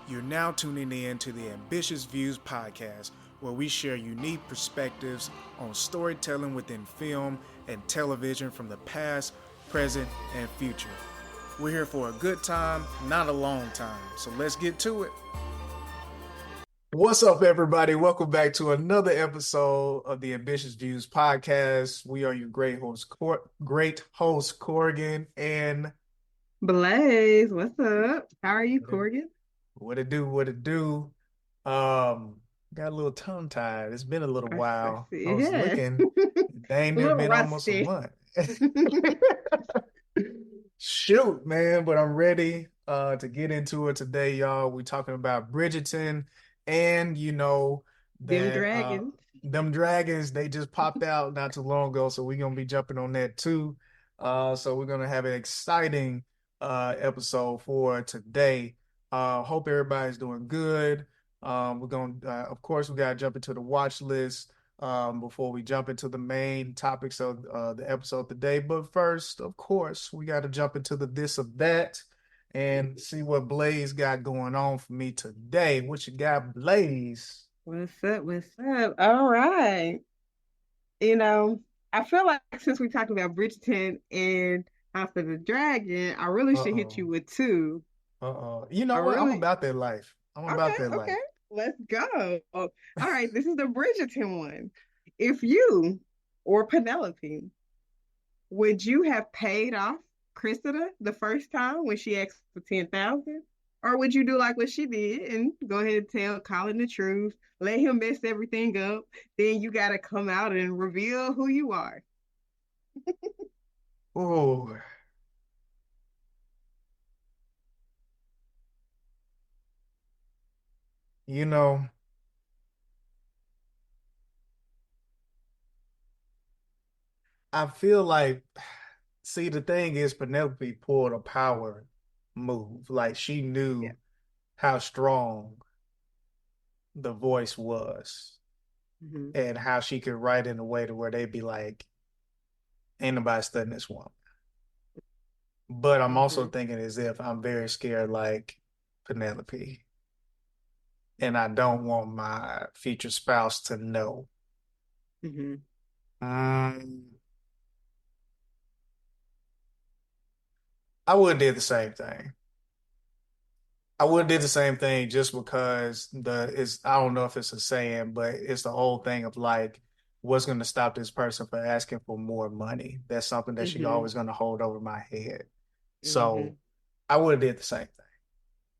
You're now tuning in to the Ambitious Views podcast, where we share unique perspectives on storytelling within film and television from the past, present, and future. We're here for a good time, not a long time. So let's get to it. What's up, everybody? Welcome back to another episode of the Ambitious Views podcast. We are your great host, Corrigan, and Blaze, what's up? How are you, what it, Corgan? what it do. Um, got a little tongue tied. It's been a little I while. I see. was Yeah. looking, dang A near little been almost a rusty. month. Shoot, man, but I'm ready to get into it today, y'all. We're talking about Bridgerton, and Them that dragons. them dragons, they just popped out not too long ago, so we're gonna be jumping on that too. So we're gonna have an exciting episode for today. Hope everybody's doing good. We're gonna of course we gotta jump into the watch list before we jump into the main topics of the episode today. But first, of course, we got to jump into the this of that and see what Blaze got going on for me today. What you got, Blaze? What's up? What's up? All right. You know, I feel like since we talked about Bridgerton and House of the Dragon, I really should hit Uh-oh. you with two. Uh-oh. You know I what? I'm really, about that life. I'm about okay, that okay. life. Let's go. All right, this is the Bridgerton one. If you or Penelope, would you have paid off Cressida the first time when she asked for 10,000? Or would you do like what she did and go ahead and tell Colin the truth, let him mess everything up, then you gotta come out and reveal who you are? Oh, you know, I feel like, see, the thing is, Penelope pulled a power move. Like she Yeah. knew how strong the voice was Hmm. and how she could write in a way to where they'd be like, ain't nobody studying this one. But I'm also Hmm. thinking as if I'm very scared like Penelope, and I don't want my future spouse to know. Hmm. Um, I would have did the same thing. I would have did the same thing just because the is I don't know if it's a saying, but it's the whole thing of like what's going to stop this person from asking for more money. That's something that she Hmm. always going to hold over my head. So Hmm. I would have did the same thing.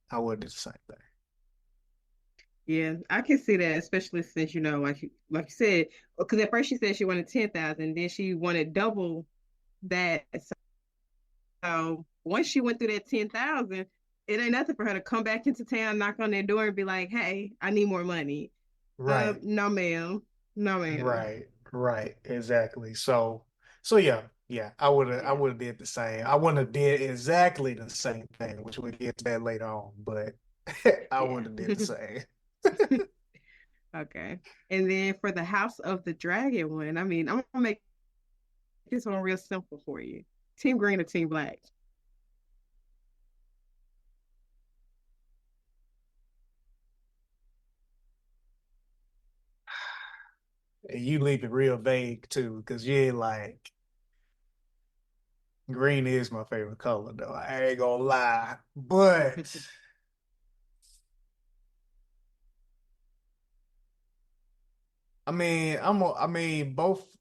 I would do the same thing. Yeah, I can see that, especially since like you said, because at first she said she wanted 10,000, then she wanted double that. So once she went through that 10,000, it ain't nothing for her to come back into town, knock on their door, and be like, "Hey, I need more money." Right. No, ma'am, no, ma'am. Right, right, exactly. So yeah, I Yeah, would have did the same. I wouldn't have did exactly the same thing, which we'll get to that later on, but I would yeah. have did the same. Okay. And then for the House of the Dragon one, I mean, I'm gonna make this one real simple for you. Team Green or Team Black? And you leave it real vague too, because you ain't like green is my favorite color though. I ain't gonna lie. But I mean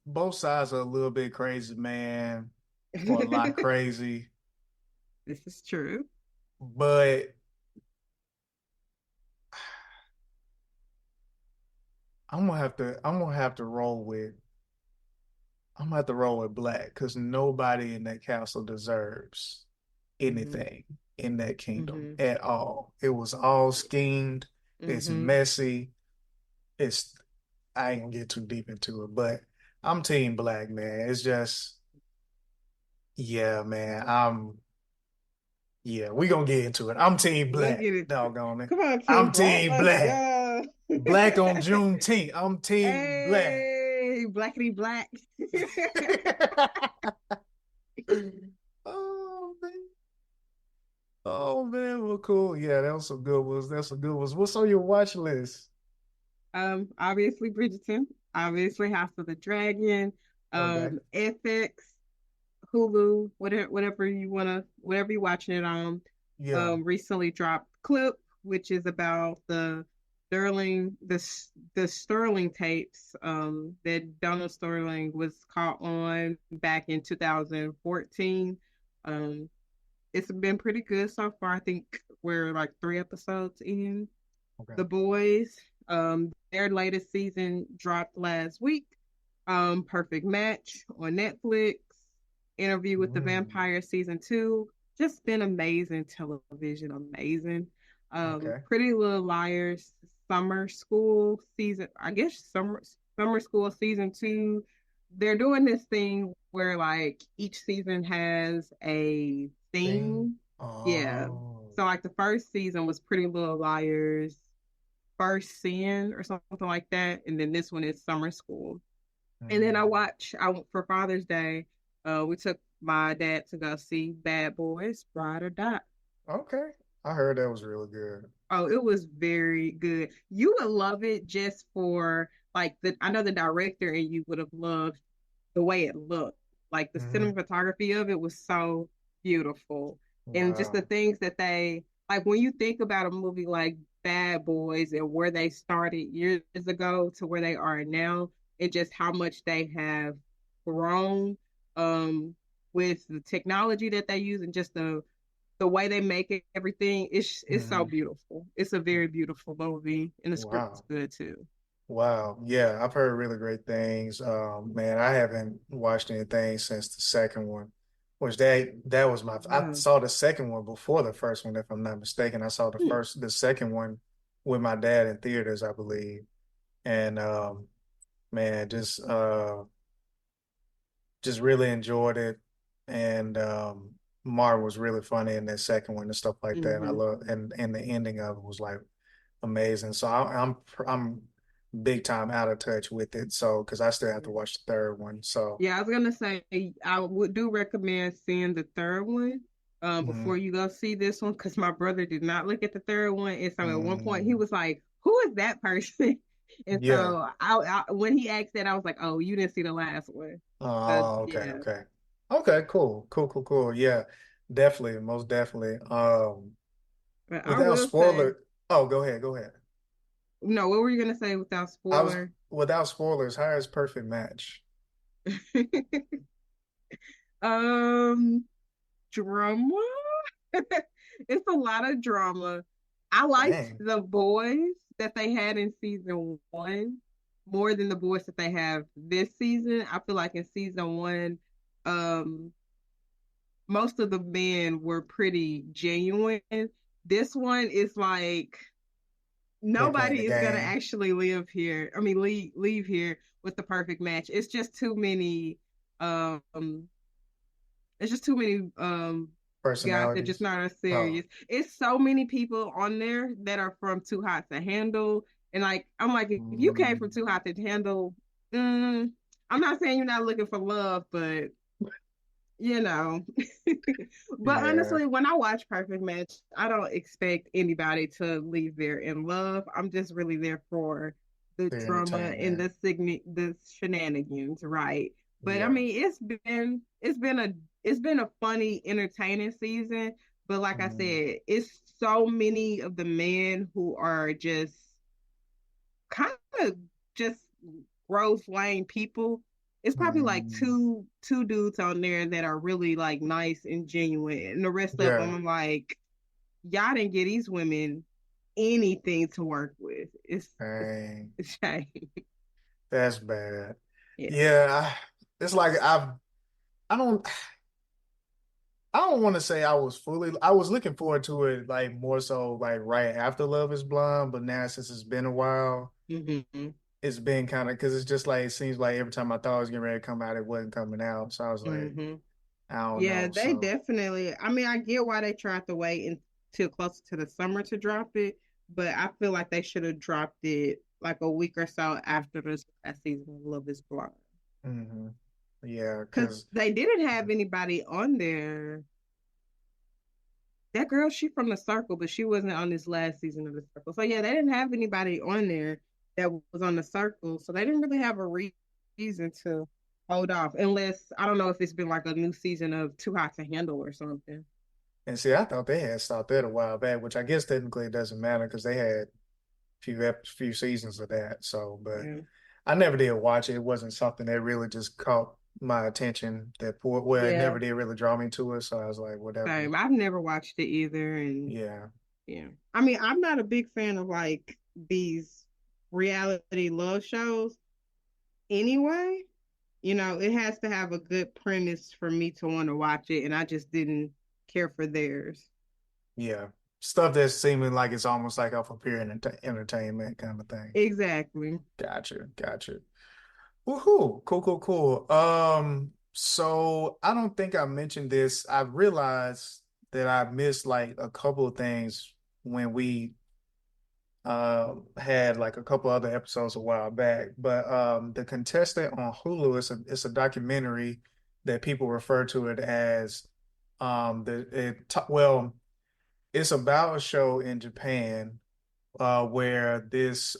both sides are a little bit crazy, man, or a lot crazy. This is true. But I'm gonna have to roll with I'm gonna have to roll with black because nobody in that castle deserves Hmm. anything in that kingdom Hmm. at all. It was all schemed. It's Hmm. messy. It's I ain't gonna get too deep into it, but I'm team black, man. It's just yeah, man. Yeah, we gonna get into it. I'm team Let's black, get it. doggone it. Come on, I'm Team Black. team Let's black. go. Black on Juneteenth. I'm team black. Hey, blackity black. Oh man. Oh man, well, cool. Yeah, that was some good ones. That's some good ones. What's on your watch list? Obviously Bridgerton, obviously House of the Dragon, Okay. FX, Hulu, whatever you're watching it on. Yeah. Recently dropped Clip, which is about the Sterling tapes that Donald Sterling was caught on back in 2014. Um, it's been pretty good so far. I think we're like 3 episodes in. Okay. The Boys, their latest season dropped last week. Perfect Match on Netflix. Interview with the Mm, Vampire season 2. Just been amazing television, amazing. okay. Pretty Little Liars summer school season. I guess summer school season 2. They're doing this thing where like each season has a Thing. theme. Yeah. Oh. So like the first season was Pretty Little Liars, First Sin or something like that, and then this one is Summer School. And then Mm, I went for Father's Day. We took my dad to go see Bad Boys, Ride or Die. okay. I heard that was really good. Oh, it was very good. You would love it just for like I know the director and you would have loved the way it looked. Like the Hmm. cinematography of it was so beautiful. And just the Wow. things that they like when you think about a movie like Bad Boys and where they started years ago to where they are now, and just how much they have grown um with the technology that they use and just the way they make it, everything, it's so Hmm. beautiful. It's a very beautiful movie, and the script is Wow. good too. Wow. Yeah, I've heard really great things. Man, I haven't watched anything since the second one, which that was I Wow. saw the second one before the first one, if I'm not mistaken. I saw Hmm. the second one with my dad in theaters, I believe. And man, just really enjoyed it. And Martin was really funny in that second one and stuff like that. And I Mm-hmm. love and the ending of it was like amazing. So I'm big time out of touch with it. So because I still have to watch the third one. So Yeah, I was gonna say I would do recommend seeing the third one before mm, you go see this one because my brother did not look at the third one, and so at one point he mm, was like, "Who is that person?" And yeah. so when he asked that, I was like, "Oh, you didn't see the last one." Oh, okay, Yeah, okay. Okay, cool. Cool, cool, cool. Yeah, definitely, most definitely. but I Without will say, spoiler, oh, go ahead, go ahead. no, what were you gonna say without I was spoiler? without spoilers, how is perfect match? um, Drama. It's a lot of drama. I liked Dang. the boys that they had in season one more than the boys that they have this season. I feel like in season one, um, most of the men were pretty genuine. This one is like They playing the nobody is gonna game, actually live here. I mean, leave here with the perfect match. It's just too many. Um, it's just too many guys that just personalities. not as Oh. serious. It's so many people on there that are from Too Hot to Handle. And like I'm like, if you came from Mm, Too Hot to Handle, I'm not saying you're not looking for love, but you know. But yeah, honestly, when I watch Perfect Match, I don't expect anybody to leave there in love. I'm just really there for the the drama and entertainment. the shenanigans, right? But I Yeah. mean, it's been a funny, entertaining season. But like I Mm, said, it's so many of the men who are just kind of just gross, lame people. It's probably like mm, two dudes on there that are really like nice and genuine, and the rest of yeah. them, I'm like, y'all didn't get these women anything to work with. It's Dang. a shame. That's bad. Yeah. Yeah, it's like I don't I don't want to say I was looking forward to it like more so like right after Love is Blind, but now since it's been a while, Mm-hmm. it's been kind of because it's just like it seems like every time I thought it was getting ready to come out, it wasn't coming out. So I was like, Mm-hmm. I don't Yeah, know. they So definitely. I mean, I get why they tried to wait until closer to the summer to drop it, but I feel like they should have dropped it like a week or so after this last season of Love Is Blind. hmm, yeah, Because because they didn't have anybody on there. that girl, she from the Circle, but she wasn't on this last season of the Circle. So yeah, they didn't have anybody on there that was on the Circle, so they didn't really have a reason to hold off, unless I don't know if it's been like a new season of Too Hot to Handle or something. And see, I thought they had stopped that a while back, which I guess technically it doesn't matter because they had few seasons of that. So, but Yeah, I never did watch it. It wasn't something that really just caught my attention. That point, well, it yeah, never did really draw me to it. So I was like, whatever. same. I've never watched it either, and Yeah, yeah, I mean, I'm not a big fan of like these reality love shows anyway. You know, it has to have a good premise for me to want to watch it, and I just didn't care for theirs. yeah. Stuff that's seeming like it's almost like off of pure entertainment kind of thing. Exactly. Gotcha, gotcha. Woohoo! Cool, cool, cool. So I don't think I mentioned this. I realized that I missed like a couple of things when we had like a couple other episodes a while back. But the contestant on Hulu is it's a documentary that people refer to it as well, it's about a show in Japan where this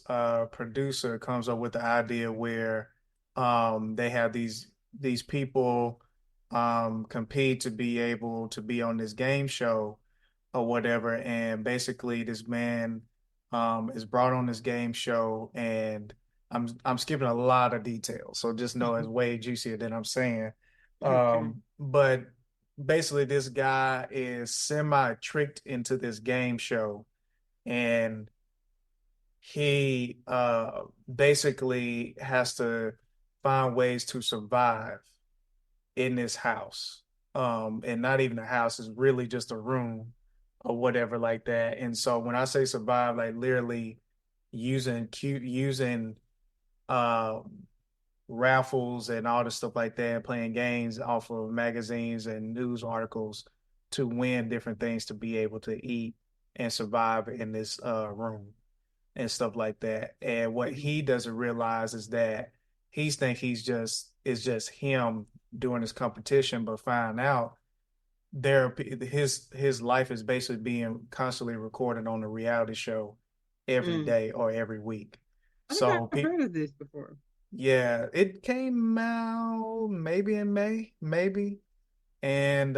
producer comes up with the idea where they have these people compete to be able to be on this game show or whatever, and basically this man is brought on this game show, and I'm skipping a lot of details, so just know it's way juicier than I'm saying. Okay. But basically, this guy is semi tricked into this game show and he basically has to find ways to survive in this house. And not even a house, is really just a room or whatever like that. And so when I say survive, like literally using um raffles and all the stuff like that, playing games off of magazines and news articles to win different things to be able to eat and survive in this room and stuff like that. And what Mhm. he doesn't realize is that he's think he's just it's just him doing this competition, but find out there his life is basically being constantly recorded on a reality show every Mm. day or every week. I think So I've heard of this before. yeah, it came out maybe in May, maybe. And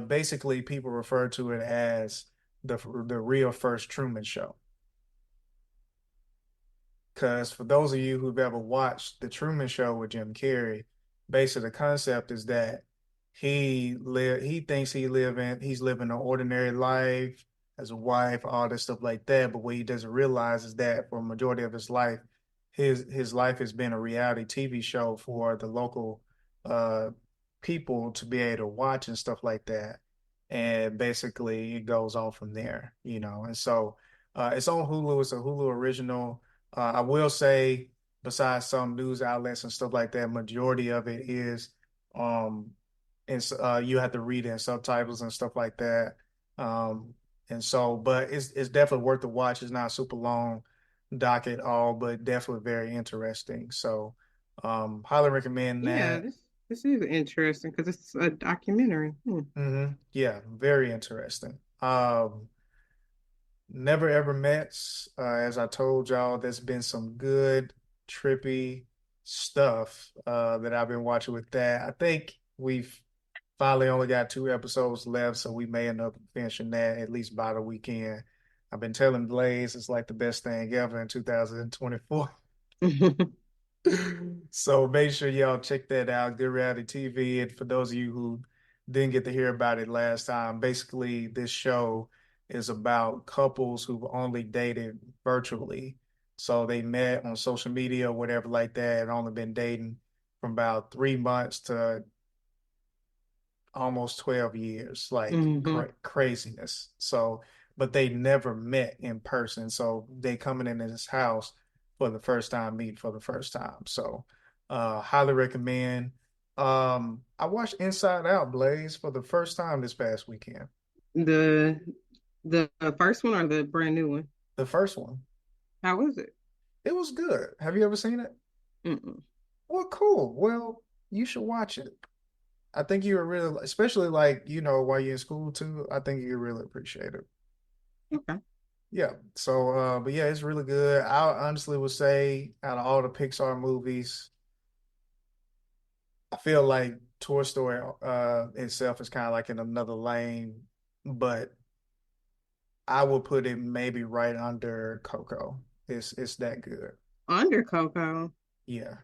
basically people refer to it as the real first Truman Show. Because for those of you who've ever watched The Truman Show with Jim Carrey, basically the concept is that he thinks he's living an ordinary life as a wife, all this stuff like that. But what he doesn't realize is that for a majority of his life, his life has been a reality TV show for the local uh people to be able to watch and stuff like that. And basically it goes on from there, you know. And so it's on Hulu, it's a Hulu original. I will say, besides some news outlets and stuff like that, majority of it is, um, and you have to read in subtitles and stuff like that. Um, and so, but it's definitely worth the watch. It's not super long doc at all, but definitely very interesting. So, highly recommend Yeah, that. this is interesting because it's a documentary. Hmm. Yeah, very interesting. Never Ever Mets. As I told y'all, there's been some good, trippy stuff that I've been watching with that. I think we've finally only got 2 episodes left, so we may end up finishing that at least by the weekend. I've been telling Blaze it's like the best thing ever in 2024. So make sure y'all check that out. Good Reality TV. And for those of you who didn't get to hear about it last time, basically this show is about couples who've only dated virtually. So they met on social media or whatever like that and only been dating from about 3 months to almost 12 years, like Hmm. craziness. So, but they never met in person. So they coming in this house for the first time, meet for the first time. So, highly recommend. I watched Inside Out, Blaze, for the first time this past weekend. The the first one or the brand new one? The first one. How was it? It was good. Have you ever seen it? Mm-mm. Well, cool. Well, you should watch it. I think you were really, especially like, while you're in school too, I think you really appreciate it. Okay. Yeah. So, but yeah, it's really good. I honestly would say out of all the Pixar movies, I feel like Toy Story itself is kind of like in another lane, but I would put it maybe right under Coco. It's that good. Under Coco. Yeah,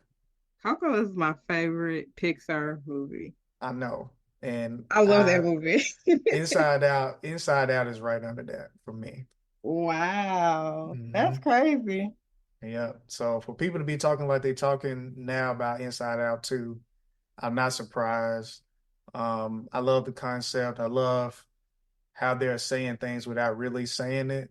Coco is my favorite Pixar movie. I know. And I love that I movie. Inside Out is right under that for me. Wow. That's Hmm. crazy. Yeah. So for people to be talking like they talking now about Inside Out too, I'm not surprised. I love the concept. I love how they're saying things without really saying it.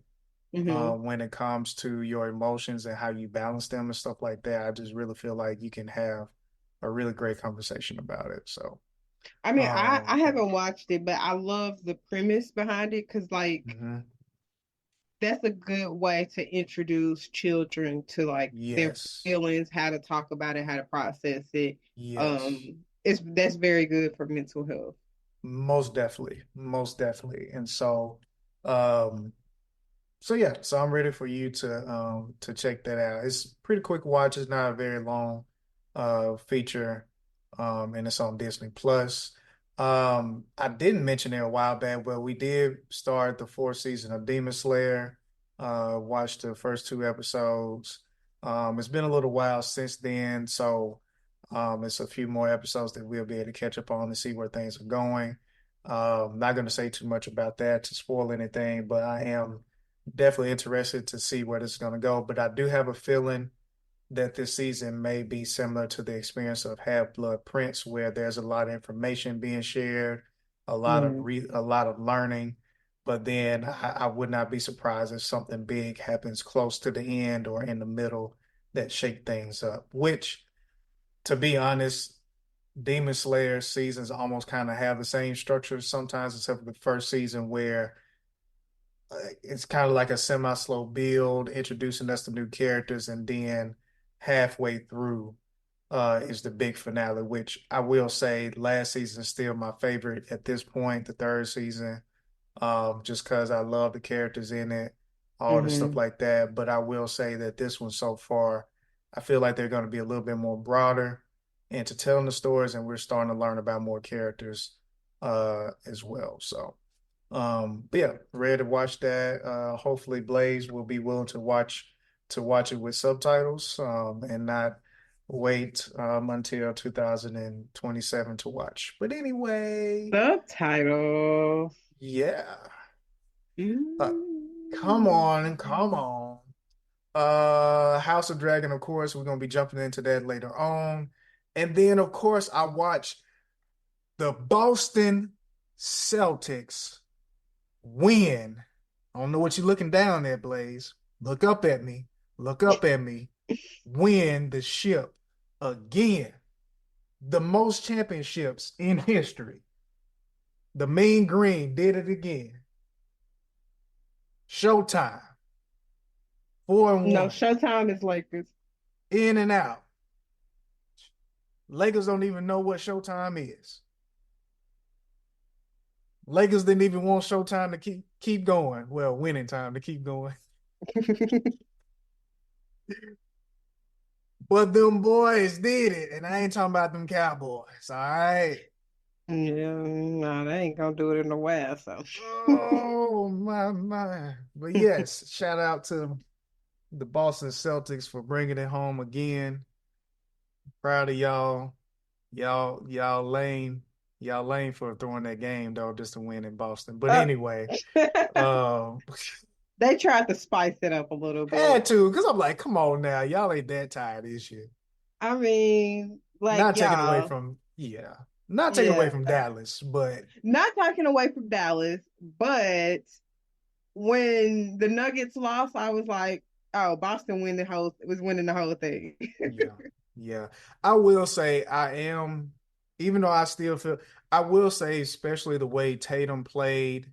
Hmm. When it comes to your emotions and how you balance them and stuff like that, I just really feel like you can have a really great conversation about it. So, I mean, I yeah. haven't watched it, but I love the premise behind it because, like, Hmm. that's a good way to introduce children to like their Yes. feelings, how to talk about it, how to process it. Yes. That's very good for mental health. Most definitely. Most definitely. And um, so yeah, so I'm ready for you to check that out. It's pretty quick watch. It's not a very long feature, and it's on Disney Plus. I didn't mention it a while back, but we did start the fourth season of Demon Slayer. Watched the first two episodes. It's been a little while since then, so it's a few more episodes that we'll be able to catch up on and see where things are going. Not going to say too much about that to spoil anything, but I am definitely interested to see where this is going to go. But I do have a feeling that this season may be similar to the experience of Half-Blood Prince, where there's a lot of information being shared, Mm. a lot of learning. But then I would not be surprised if something big happens close to the end or in the middle that shake things up. Which, to be honest, Demon Slayer seasons almost kind of have the same structure sometimes, except for the first season where it's kind of like a semi-slow build, introducing us to new characters, and then halfway through is the big finale, which I will say last season is still my favorite at this point, the third season, just because I love the characters in it, all the stuff Hmm. like that. But I will say that this one so far, I feel like they're going to be a little bit more broader into telling the stories, and we're starting to learn about more characters as well. So. But yeah, ready to watch that. Hopefully Blaze will be willing to watch it with subtitles, and not wait until 2027 to watch. But anyway, Subtitle. yeah. Uh, Mm. come on. House of Dragon, of course, we're gonna be jumping into that later on. And then of course I watched the Boston Celtics win. I don't know what you're looking down at, Blaze. Look up at me. Look up at me. Win the ship again. The most championships in history. The Mean Green did it again. Showtime. Four and No, one. Showtime is Lakers. In and out. Lakers don't even know what Showtime is. Lakers didn't even want Showtime to keep going. Well, winning time to keep going. But them boys did it, and I ain't talking about them Cowboys. All right. Yeah, no, they ain't gonna do it in a while, so. Oh my. But yes, shout out to the Boston Celtics for bringing it home again. Proud of y'all. Y'all lame for throwing that game though, just to win in Boston. But Uh, anyway, uh they tried to spice it up a little bit. had to, because I'm like, come on now, y'all ain't that tired this year. I mean, like Not taking away y'all, from, yeah, not taking away yeah, from Dallas, but not talking away from Dallas, but when the Nuggets lost, I was like, oh, Boston was winning the whole thing. yeah, yeah. I will say I am, even though I still feel, I will say, especially the way Tatum played,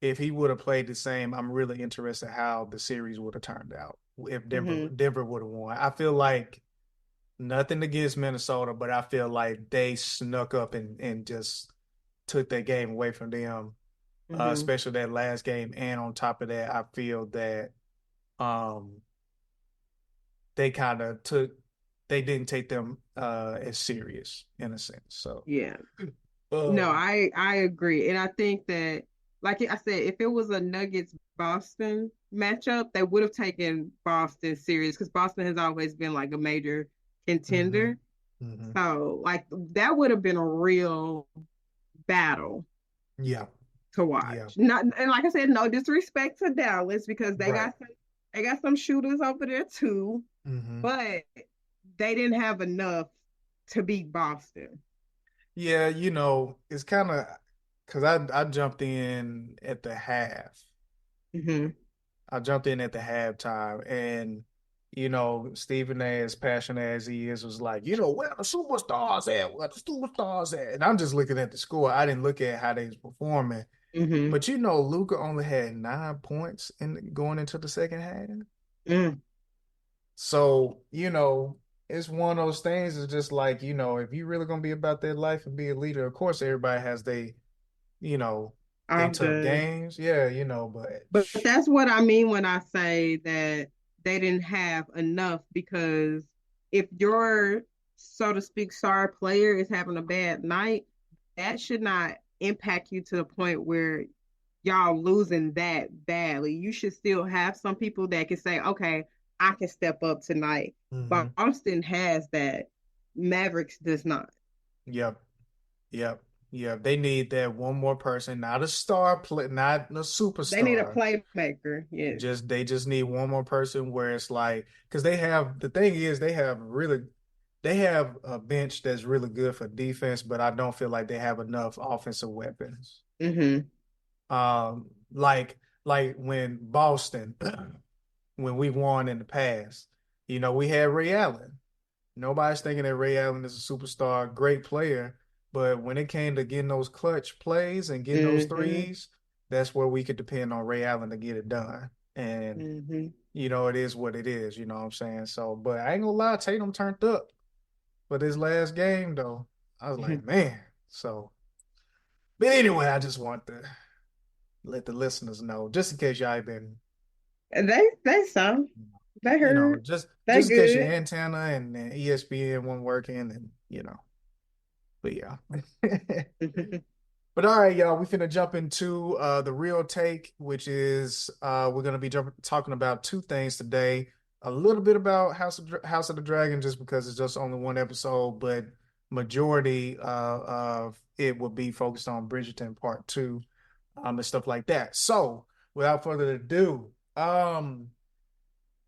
if he would have played the same, I'm really interested how the series would have turned out if Hmm. Denver would have won. I feel like Nothing against Minnesota, but I feel like they snuck up and just took that game away from them, Hmm. especially that last game. And on top of that, I feel that um, they kind of took they didn't take them as serious in a sense. So, Yeah. No, um, I agree. And I think that, like I said, if it was a Nuggets Boston matchup, they would have taken Boston serious because Boston has always been like a major hmm contender. hmm So like that would have been a real battle yeah, to yeah, watch. Not, and like I said, no disrespect to Dallas because right. they got some shooters over there too, hmm but they didn't have enough to beat Boston. Yeah, it's kind of because I jumped in at the half. Hmm. I jumped in at the halftime, and Stephen A, as passionate as he is, was like, where the superstars at? Where the superstars at? And I'm just looking at the score. I didn't look at how they was performing. Hmm. But Luca only had 9 points in going into the second half. Mm. So, it's one of those things. It's just like, if you really gonna be about that life and be a leader, of course everybody has you know, they Off tough the games. Yeah, but But that's what I mean when I say that they didn't have enough because if your, so to speak, star player is having a bad night, that should not impact you to the point where y'all losing that badly. You should still have some people that can say, okay, I can step up tonight. But hmm Austin has that. Mavericks does not. Yep. Yep. Yep. They need that one more person, not a star play, not a They need a superstar. playmaker. Yes. Just they just need one more person where it's like because they have the thing is they have a bench that's really good for defense, but I don't feel like they have enough offensive weapons. Mm-hmm. Like when Boston, when we won in the past, we had Ray Allen. Nobody's thinking that Ray Allen is a superstar, great player, but when it came to getting those clutch plays and getting those Mm-hmm. threes, that's where we could depend on Ray Allen to get it done. And Mm-hmm. it is what it is, you know what I'm saying? So, but I ain't gonna lie, Tatum turned up for this last game though. I was like, man. So, but anyway, I just want to let the listeners know, just in case y'all been, They saw. They heard. just They just in case your good. antenna and ESPN wasn't working, and but yeah. But all right, y'all, we finna jump into the real take, which is we're gonna be talking about two things today. A little bit about House of the Dragon, just because it's just only one episode, but majority of it will be focused on Bridgerton Part Two, and stuff like that. So, without further ado,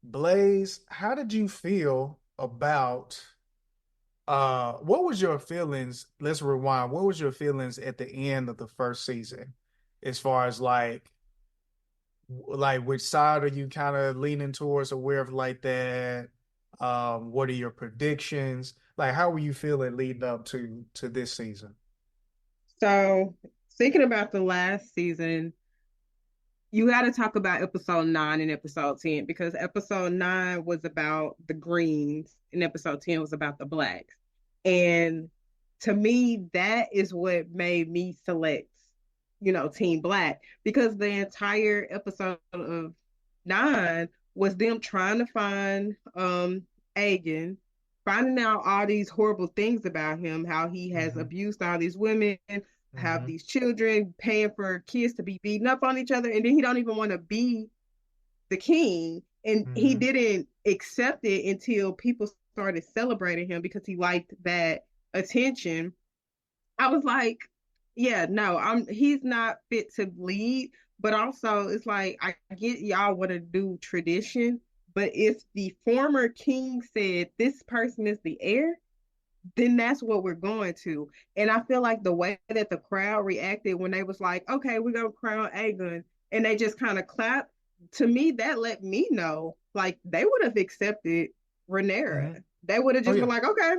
Blaze, how did you feel about what was your feelings? Let's rewind. What was your feelings at the end of the first season, as far as like which side are you kind of leaning towards, aware of like that? What are your predictions? Like, how were you feeling leading up to this season? So, thinking about the last season, you got to talk about episode 9 and episode 10 because episode 9 was about the greens and episode 10 was about the blacks. And to me, that is what made me select, Team Black because the entire episode of 9 was them trying to find Agan, finding out all these horrible things about him, how he has Mm-hmm. abused all these women, have Mm-hmm. these children, paying for kids to be beaten up on each other, and then he don't even want to be the king. And he Mm-hmm. didn't accept it until people started celebrating him because he liked that attention. I was like, yeah, no, he's not fit to lead, but also it's like I get y'all want to do tradition, but if the former king said this person is the heir, then that's what we're going to. And I feel like the way that the crowd reacted when they was like, okay, we're gonna crown Aegon, and they just kind of clapped, to me, that let me know like they would have accepted Mm-hmm. Rhaenyra. They would have Oh just been yeah. like, okay,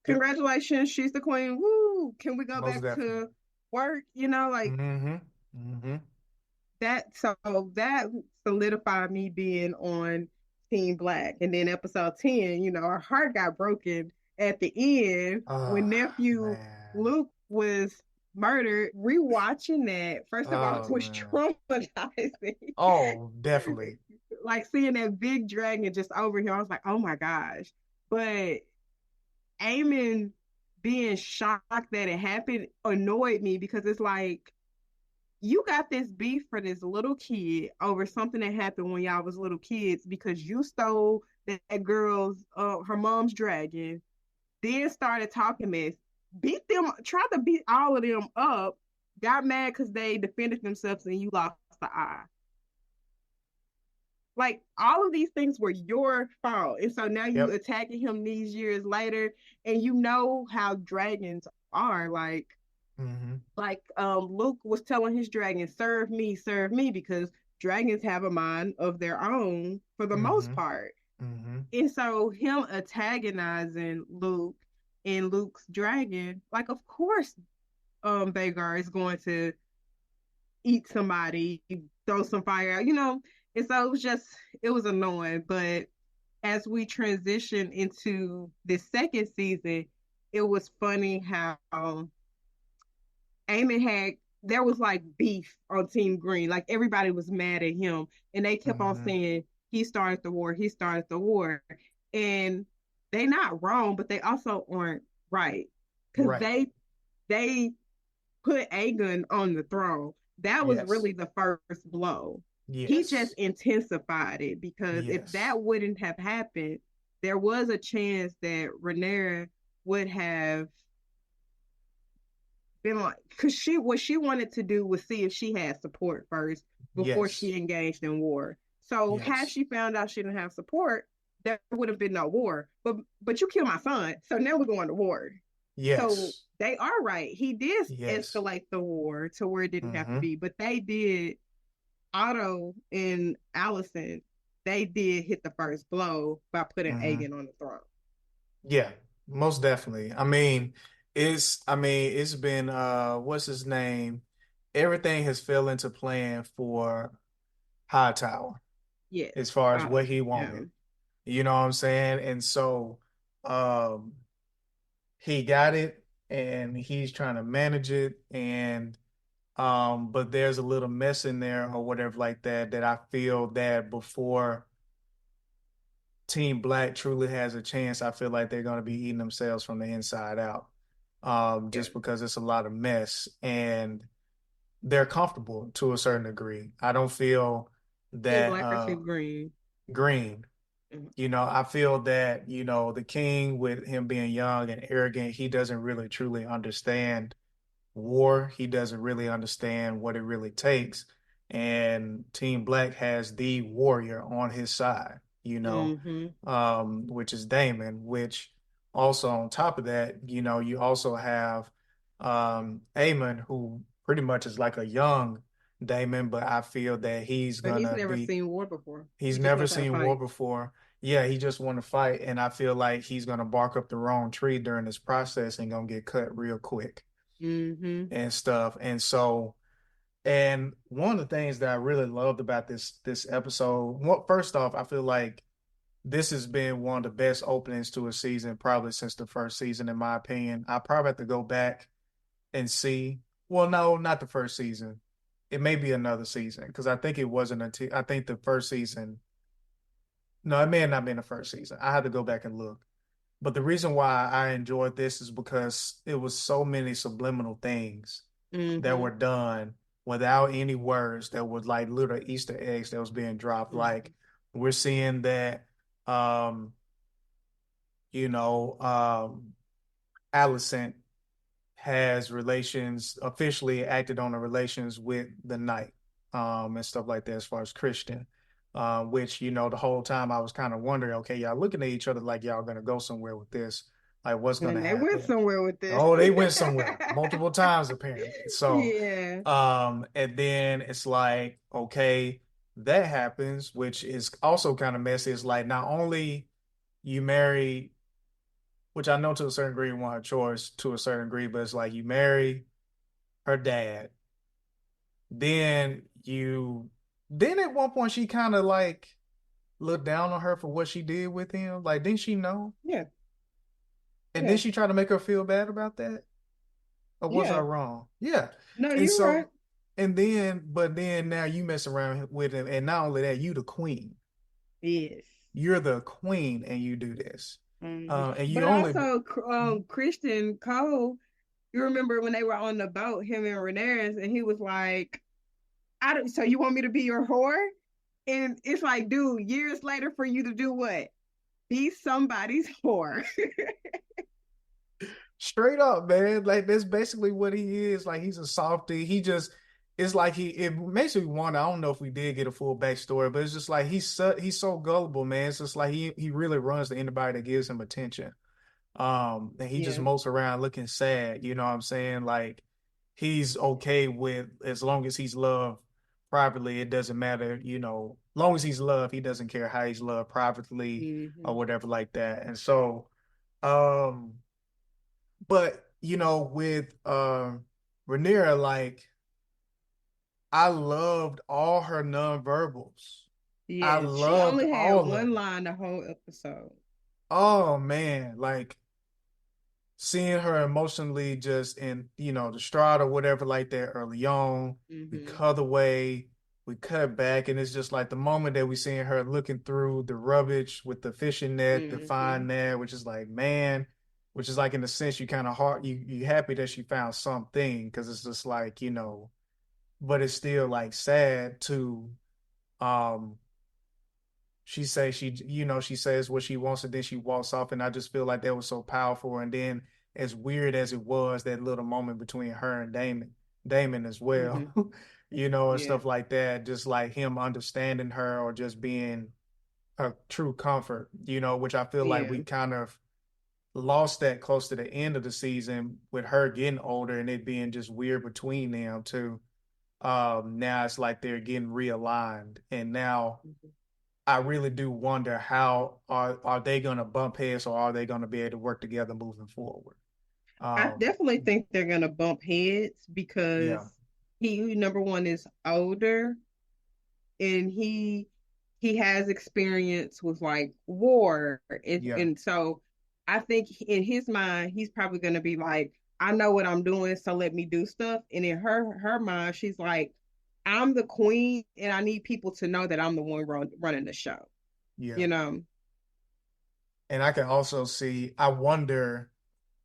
Yep. congratulations, she's the queen. Woo! Can we go Most back definitely. to work? Like Mm-hmm. Mm-hmm. that. So that solidified me being on Team Black. And then episode 10, her heart got broken at the end when Oh nephew man. Luke was murdered. Rewatching that, first of all, Oh was man. traumatizing. Oh, definitely. Like seeing that big dragon just over here, I was like, oh my gosh. But Eamon being shocked that it happened annoyed me because it's like you got this beef for this little kid over something that happened when y'all was little kids because you stole that girl's her mom's dragon, then started talking mess, beat them, tried to beat all of them up, got mad because they defended themselves and you lost the eye. Like all of these things were your fault. And so now you Yep. attacking him these years later, and you know how dragons are. Mm-hmm. Luke was telling his dragon, serve me, because dragons have a mind of their own for the most Mm-hmm. part. Mm-hmm. And so him antagonizing Luke and Luke's dragon, like of course Vagar is going to eat somebody, throw some fire out, And so it was annoying. But as we transition into this second season, it was funny how Eamon there was like beef on Team Green. Like everybody was mad at him. And they kept on Mm-hmm. saying, he started the war. And they not wrong, but they also aren't right. Because Right. they put Aegon on the throne. That was Yes. really the first blow. He just Yes. intensified it because if Yes. that wouldn't have happened, there was a chance that Rhaenyra would have been like, because what she wanted to do was see if she had support first before Yes. she engaged in war. So had Yes. she found out she didn't have support, there would have been no war. But you killed my son, so now we're going to war. So Yes. they are right. He did Yes. escalate the war to where it didn't have to Mm-hmm. be, but they did. Otto and Allison, they did hit the first blow by putting Mm-hmm. Aegon on the throne. Yeah, most definitely. I mean, it's been what's his name? Everything has fell into plan for Hightower Yes, as far as Otto. what he Yeah. wanted. You know what I'm saying? And so um he got it and he's trying to manage it and but there's a little mess in there or whatever like that that I feel that before Team Black truly has a chance, I feel like they're going to be eating themselves from the inside out. Yeah. Just because it's a lot of mess and they're comfortable to a certain degree. I don't feel Team that Black or Team Green. Green, Mhm. I feel that, the king with him being young and arrogant, he doesn't really truly understand war. He doesn't really understand what it really takes. And Team Black has the warrior on his side, Mhm. which is Damon, which also on top of that, you also have Aemon, who pretty much is like a young Damon, but I feel that But he's never seen war before. he's He just never knows how to seen war fight. before. Yeah, he just want to fight. And I feel like he's gonna bark up the wrong tree during this process and gonna get cut real quick Mhm. and stuff. And one of the things that I really loved about this episode, first off, I feel like this has been one of the best openings to a season probably since the first season, in my opinion. I probably have to go back and see. Well, no, not the first season. It may be another season because I think it wasn't until I think the first season. No, it may have not been the first season. I had to go back and look. But the reason why I enjoyed this is because it was so many subliminal things that were Mhm. done without any words that was like little Easter eggs that was being dropped. Like Mhm. we're seeing that um, you know, Alicent has relations officially acted on the relations with the knight and stuff like that as far as Christian. Which, the whole time I was kind of wondering, okay, y'all looking at each other like y'all gonna go somewhere with this, like what's gonna And they went happen? somewhere with this. Oh, they went somewhere multiple times apparently. So, Yeah. and then it's like, okay, that happens, which is also kind of messy. It's like not only you marry, which I know to a certain degree want a choice to a certain degree, but it's like you marry her dad, then then at one point she kind of like look down on her for what she did with him? Like, didn't she know? Yeah, And then yeah, she tried to make her feel bad about that? Or was I yeah. wrong? Yeah. No, And you're right. so, and then, but then now you mess around with him, and not only that, you the queen. Yes. You're the queen, and you do this. And you But only, also, Christian Cole, you remember when they were on the boat, him and Ramirez, and he was like, "I don't. So you want me to be your whore?" And it's like, dude, years later, for you to do what? Be somebody's whore. straight up, man. Like that's basically what he is. Like he's a softie. He just it's like it makes me wonder. I don't know if we did get a full backstory, but it's just like he's so gullible, man. It's just like he really runs to anybody that gives him attention. And he just Yeah. mopes around looking sad. You know what I'm saying? Like he's okay with as long as he's loved privately, it doesn't matter. Long as he's loved, he doesn't care how he's loved privately or Hmm. whatever like that. And so. Um, but with Rhaenyra, like I loved all her nonverbals. I Yes. She loved only had all of one it. line the whole episode. Oh man, like seeing her emotionally just in, distraught or whatever like that early on. We Hmm. cut away, we cut back, and it's just like the moment that we seeing her looking through the rubbish with the fishing net, the Hmm. fine net, which is like, man, which is like in a sense you kind of heart you happy that she found something because it's just like, but it's still like sad to um she says what she wants and then she walks off, and I just feel like that was so powerful. And then as weird as it was, that little moment between her and Damon as well, Hmm. and Yeah. stuff like that, just like him understanding her or just being a true comfort, which I feel like we Yeah. kind of lost that close to the end of the season with her getting older and it being just weird between them too. Now it's like they're getting realigned, and now Mhm. I really do wonder how are they going to bump heads, or are they going to be able to work together moving forward? I Um, definitely think they're gonna bump heads yeah, because he, number one, is older and he has experience with like war yeah, and so I think in his mind he's probably going to be like, I know what I'm doing, so let me do stuff. And in her mind she's like, I'm the queen and I need people to know that I'm the one running the show, yeah. you know. And I can also see. I wonder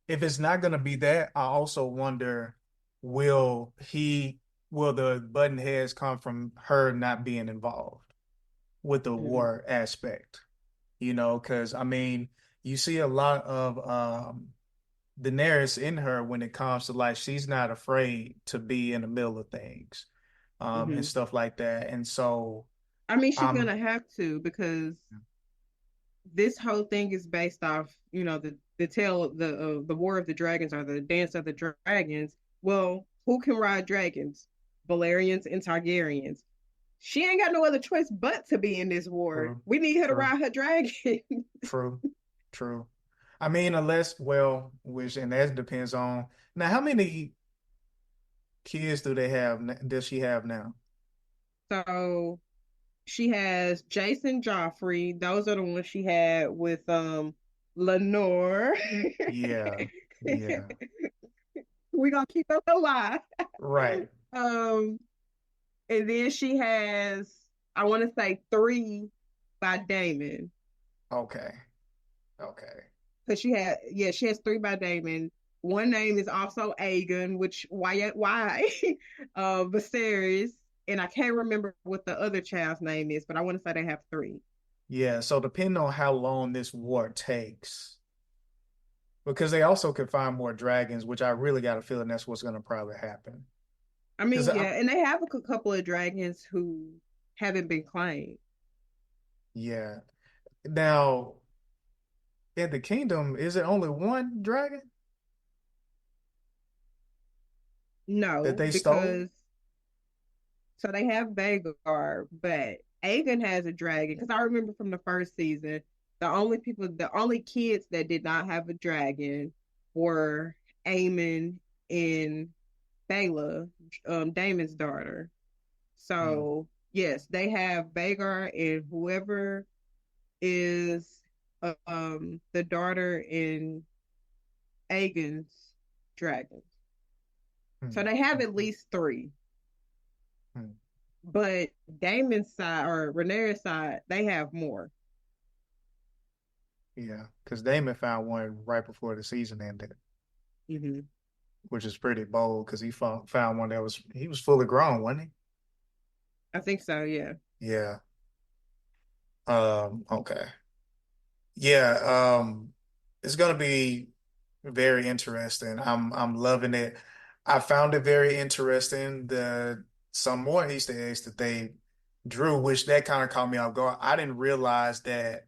if it's not going to be that. I also wonder will he will the button heads come from her not being involved with the Mhm. war aspect? Because I mean, you see a lot of Daenerys in her when it comes to like she's not afraid to be in the middle of things, and Mhm. stuff like that. And so I mean, she's I'm gonna have to because this whole thing is based off, the tale of the War of the Dragons or the Dance of the Dragons. Well, who can ride dragons? Valerians and Targaryens. She ain't got no other choice but to be in this war. true, We need her to true, ride her dragon. true, true. I mean, unless well, which and that depends on now how many kids do they have? Does she have now? So she has Jason Joffrey. Those are the ones she had with Lenore. Yeah, yeah, We gonna keep us alive. right. Um, and then she has, I want to say three by Damon. Okay, okay. Because she has three by Damon. One name is also Aegon, which why Viserys, and I can't remember what the other child's name is, but I want to say they have three. Yeah. So depending on how long this war takes, because they also could find more dragons, which I really got a feeling that's what's going to probably happen. I Because mean, yeah, and they have a couple of dragons who haven't been claimed. yeah, now in the kingdom, is it only one dragon that No, they stole? because so they have Vagar, but Aegon has a dragon. Because I remember from the first season, the only kids that did not have a dragon were Aemon and Bela, Damon's daughter. Hmm. So yes, they have Vagar and whoever. is the daughter in Aegon's dragon. So Hmm. they have at Okay. least three. Hmm. But Damon's side or Rhaenyra's side, they have more. Yeah, because Damon found one right before the season ended, Hmm. which is pretty bold because he found one that he was fully grown, wasn't I think so, yeah. he? Yeah. Okay. Yeah, it's gonna be very interesting. I'm loving it. I found it very interesting the some more Easter eggs that they drew, which that kind of caught me off guard. I didn't realize that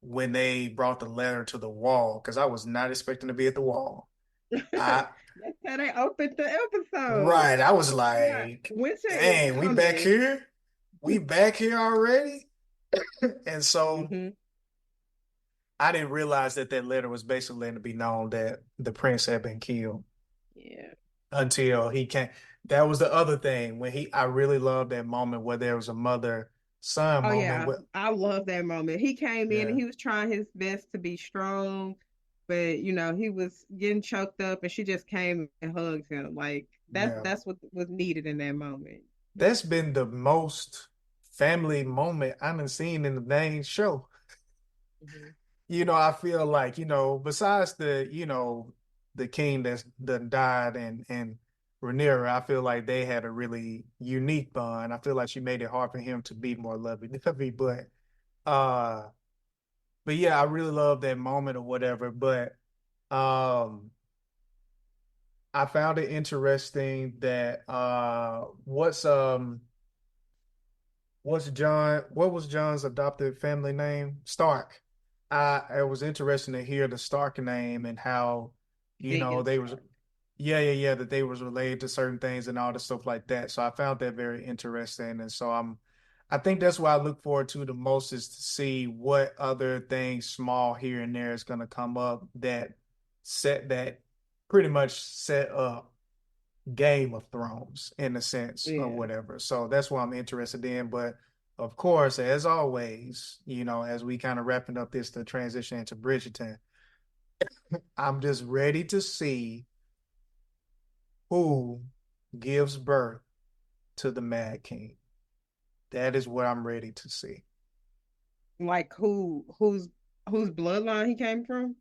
when they brought the letter to the wall, because I was not expecting to be at the wall. I That's how they opened the episode. right, I was Yeah, like, winter is dang, we back coming. here? We back here already? And so Hmm. I didn't realize that that letter was basically letting it be known that the prince had been killed Yeah. until he came. That was the other thing when I really loved that moment where there was a mother son Oh moment. yeah, I love that moment. He came in and Yeah, he was trying his best to be strong, but he was getting choked up, and she just came and hugged him. Like yeah. that's what was needed in that moment. That's been the most family moment I've seen in the dang show. Hmm. I feel like, besides the king that's done died and Rhaenyra, I feel like they had a really unique bond. I feel like she made it hard for him to be more lovey-dovey, uh but yeah, I really love that moment or whatever. But um I found it interesting that what was John's adopted family name? Stark. It was interesting to hear the Stark name and how, Vegan they was stuff. yeah, that they was related to certain things and all the stuff like that. So I found that very interesting. And so I think that's what I look forward to the most is to see what other things small here and there is gonna come up that pretty much set up Game of Thrones in a sense or Yeah. whatever. So that's what I'm interested in. But of course, as always, as we kind of wrapping up the transition into Bridgerton, I'm just ready to see who gives birth to the Mad King. That is what I'm ready to see. Like whose bloodline he came from?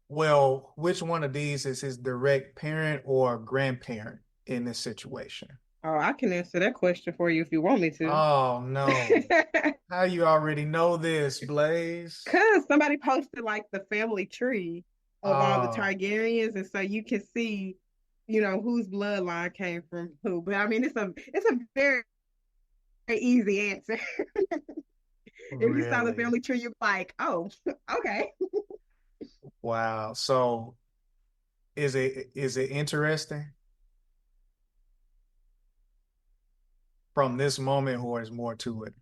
Well, which one of these is his direct parent or grandparent in this situation? Oh, I can answer that question for you if you want me to. Oh no. How you already know this, Blaze? Cause somebody posted like the family tree of all the Oh, Targaryens, and so you can see, whose bloodline came from who. But I mean, it's a very, very easy answer. If you saw the really? family tree, you're like, oh, okay. Wow. So is it interesting from this moment, or is more to it?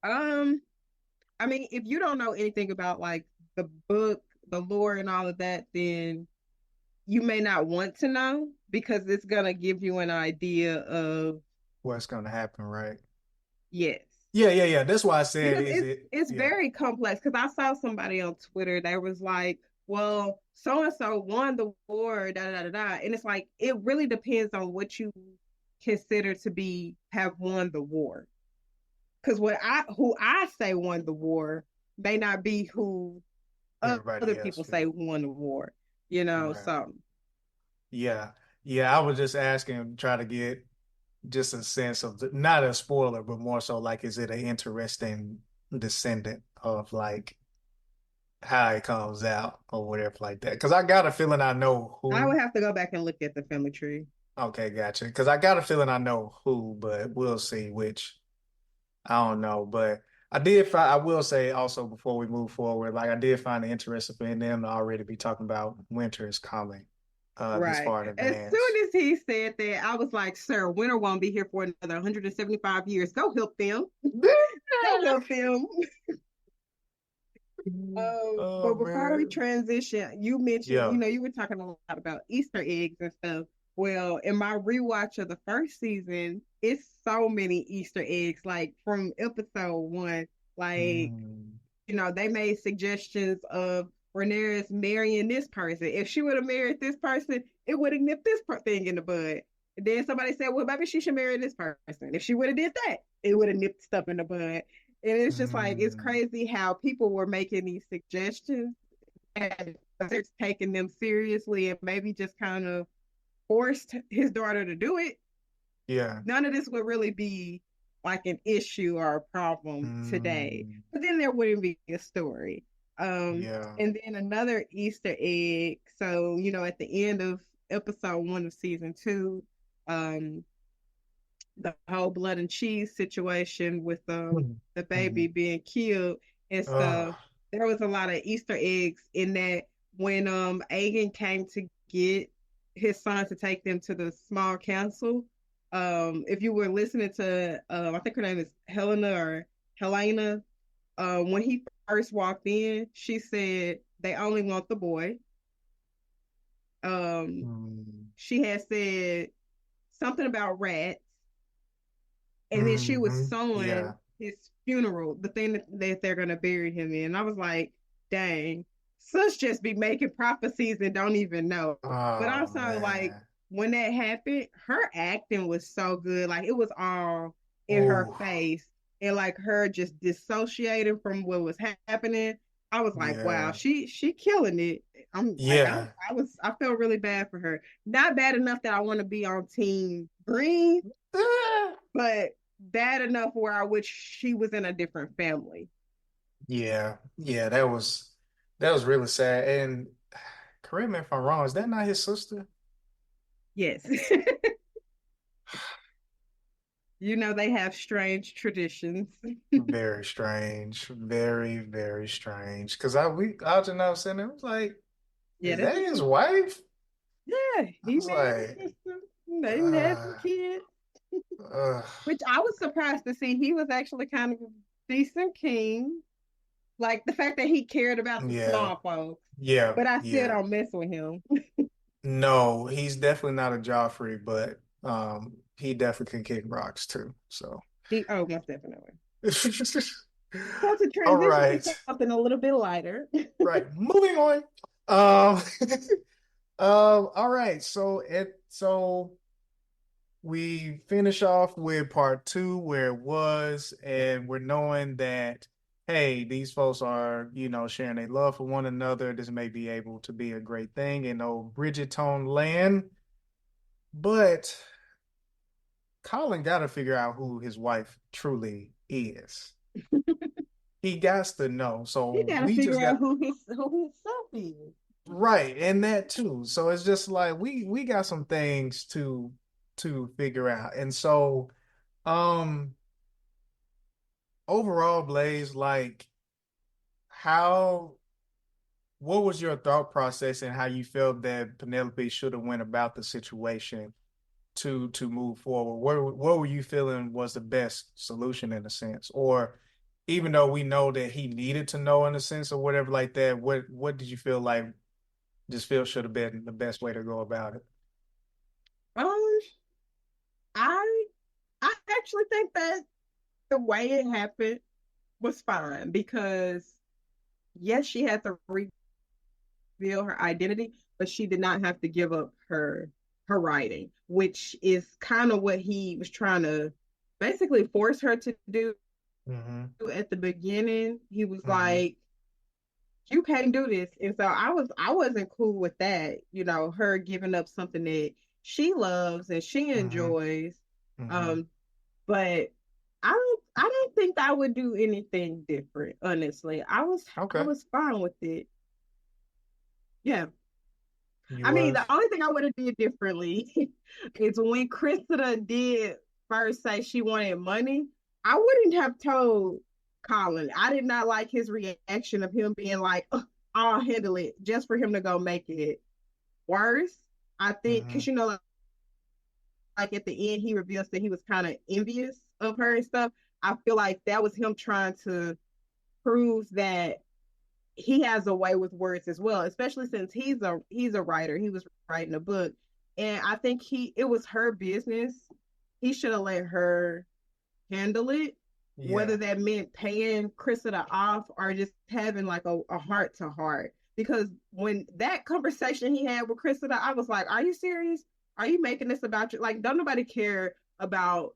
Um, I mean, if you don't know anything about like the book, the lore, and all of that, then you may not want to know because it's gonna give you an idea of What's going to happen, right? yes. Yeah. That's why I said, Because is it's it? it's Yeah, very complex. Because I saw somebody on Twitter that was like, "Well, so and so won the war, da da da da," and it's like it really depends on what you consider to be have won the war. Because who I say won the war may not be who other everybody else people say feel. won the war. Right. So Yeah. Yeah. I was just asking, try to get just a sense of not a spoiler, but more so like, is it an interesting descendant of like how it comes out or whatever like that? Because I got a feeling I know I who. would have to go back and look at the family tree. Okay, gotcha. Because I got a feeling I know who, but we'll see which. I don't know, but I will say also before we move forward, like I did find it interesting in them to already be talking about winter is coming, this Right. far in As soon advance. as he said that, I was like, "Sir, winter won't be here for another 175 years. Go help them. Go help them." Oh But before we man. transition, you mentioned, Yeah. you were talking a lot about Easter eggs and stuff. Well, in my rewatch of the first season, it's so many Easter eggs, like from episode one. Like, Mm, they made suggestions of Rhaenyra's marrying this person. If she would have married this person, it would have nipped this thing in the bud. And then somebody said, well, maybe she should marry this person. If she would have did that, it would have nipped stuff in the bud. And it's just like, it's mm, crazy how people were making these suggestions and it's taking them seriously and maybe just kind of forced his daughter to do it, yeah. none of this would really be like an issue or a problem today. Mm, But then there wouldn't be a story. yeah. And then another Easter egg. So, at the end of episode one of season two, um, the whole blood and cheese situation with the baby Mm, being killed and stuff. There was a lot of Easter eggs in that when Agan came to get his son to take them to the small council. If you were listening to I think her name is Helena or Helena, when he first walked in, she said they only want the boy. Um, mm, she had said something about rats. And then she was mhm, sewing yeah. his funeral, the thing that they're gonna bury him in. And I was like, dang, sus just be making prophecies and don't even know. But Oh also like man. when that happened, her acting was so good. Like it was all in her Oh, face and like her just dissociating from what was happening. I was like, wow, yeah. she killing it. I'm like, Yeah. I felt really bad for her. Not bad enough that I want to be on team green, but bad enough where I wish she was in a different family. Yeah. Yeah, that was really sad. And correct me if I'm wrong, is that not his sister? Yes. They have strange traditions. Very strange. Very, very strange. Because I was just now sitting there, I was like, Yeah, is this that is his some, wife? yeah, I he was married his like, sister. They didn't have some uh, kids, uh, which I was surprised to see. He was actually kind of a decent king. Like the fact that he cared about the yeah, small folks, yeah, but I still yeah. don't mess with him. No, he's definitely not a Joffrey, but he definitely can kick rocks too. So Oh, most definitely. So to all transition to right. something a little bit lighter. Right. Moving on. Um all right. So we finish off with part two where it was, and we're knowing that, hey, these folks are, sharing their love for one another. This may be able to be a great thing in old Bridgerton land. But Colin got to figure out who his wife truly is. He got to know. You So got to we just figure out got who himself is. right, and that too. So it's just like we got some things to figure out. And so um overall, Blaze, like how what was your thought process and how you felt that Penelope should have went about the situation to move forward? What were you feeling was the best solution in a sense? Or even though we know that he needed to know in a sense or whatever like that, what did you feel like just feel should have been the best way to go about it? Um, I I actually think that the way it happened was fine because yes, she had to reveal her identity, but she did not have to give up her writing, which is kind of what he was trying to basically force her to do Mm-hmm. at the beginning. He was Mm-hmm. like, "You can't do this," and so I wasn't cool with that. Her giving up something that she loves and she Mm-hmm. enjoys. Mm-hmm. Um, but I don't think I would do anything different, honestly. I Okay. was fine with it. Yeah. You I mean, was. the only thing I would have did differently is when Krista did first say she wanted money, I wouldn't have told Colin. I did not like his reaction of him being like, "Ugh, I'll handle it," just for him to go make it worse. I think Mm-hmm. because like at the end he reveals that he was kind of envious of her and stuff. I feel like that was him trying to prove that he has a way with words as well, especially since he's a writer. He was writing a book, And I think it was her business. He should have let her handle it, whether Yeah. that meant paying Krista off or just having like a heart to heart. Because when that conversation he had with Krista, I was like, "Are you serious? Are you making this about you? Like, don't nobody care about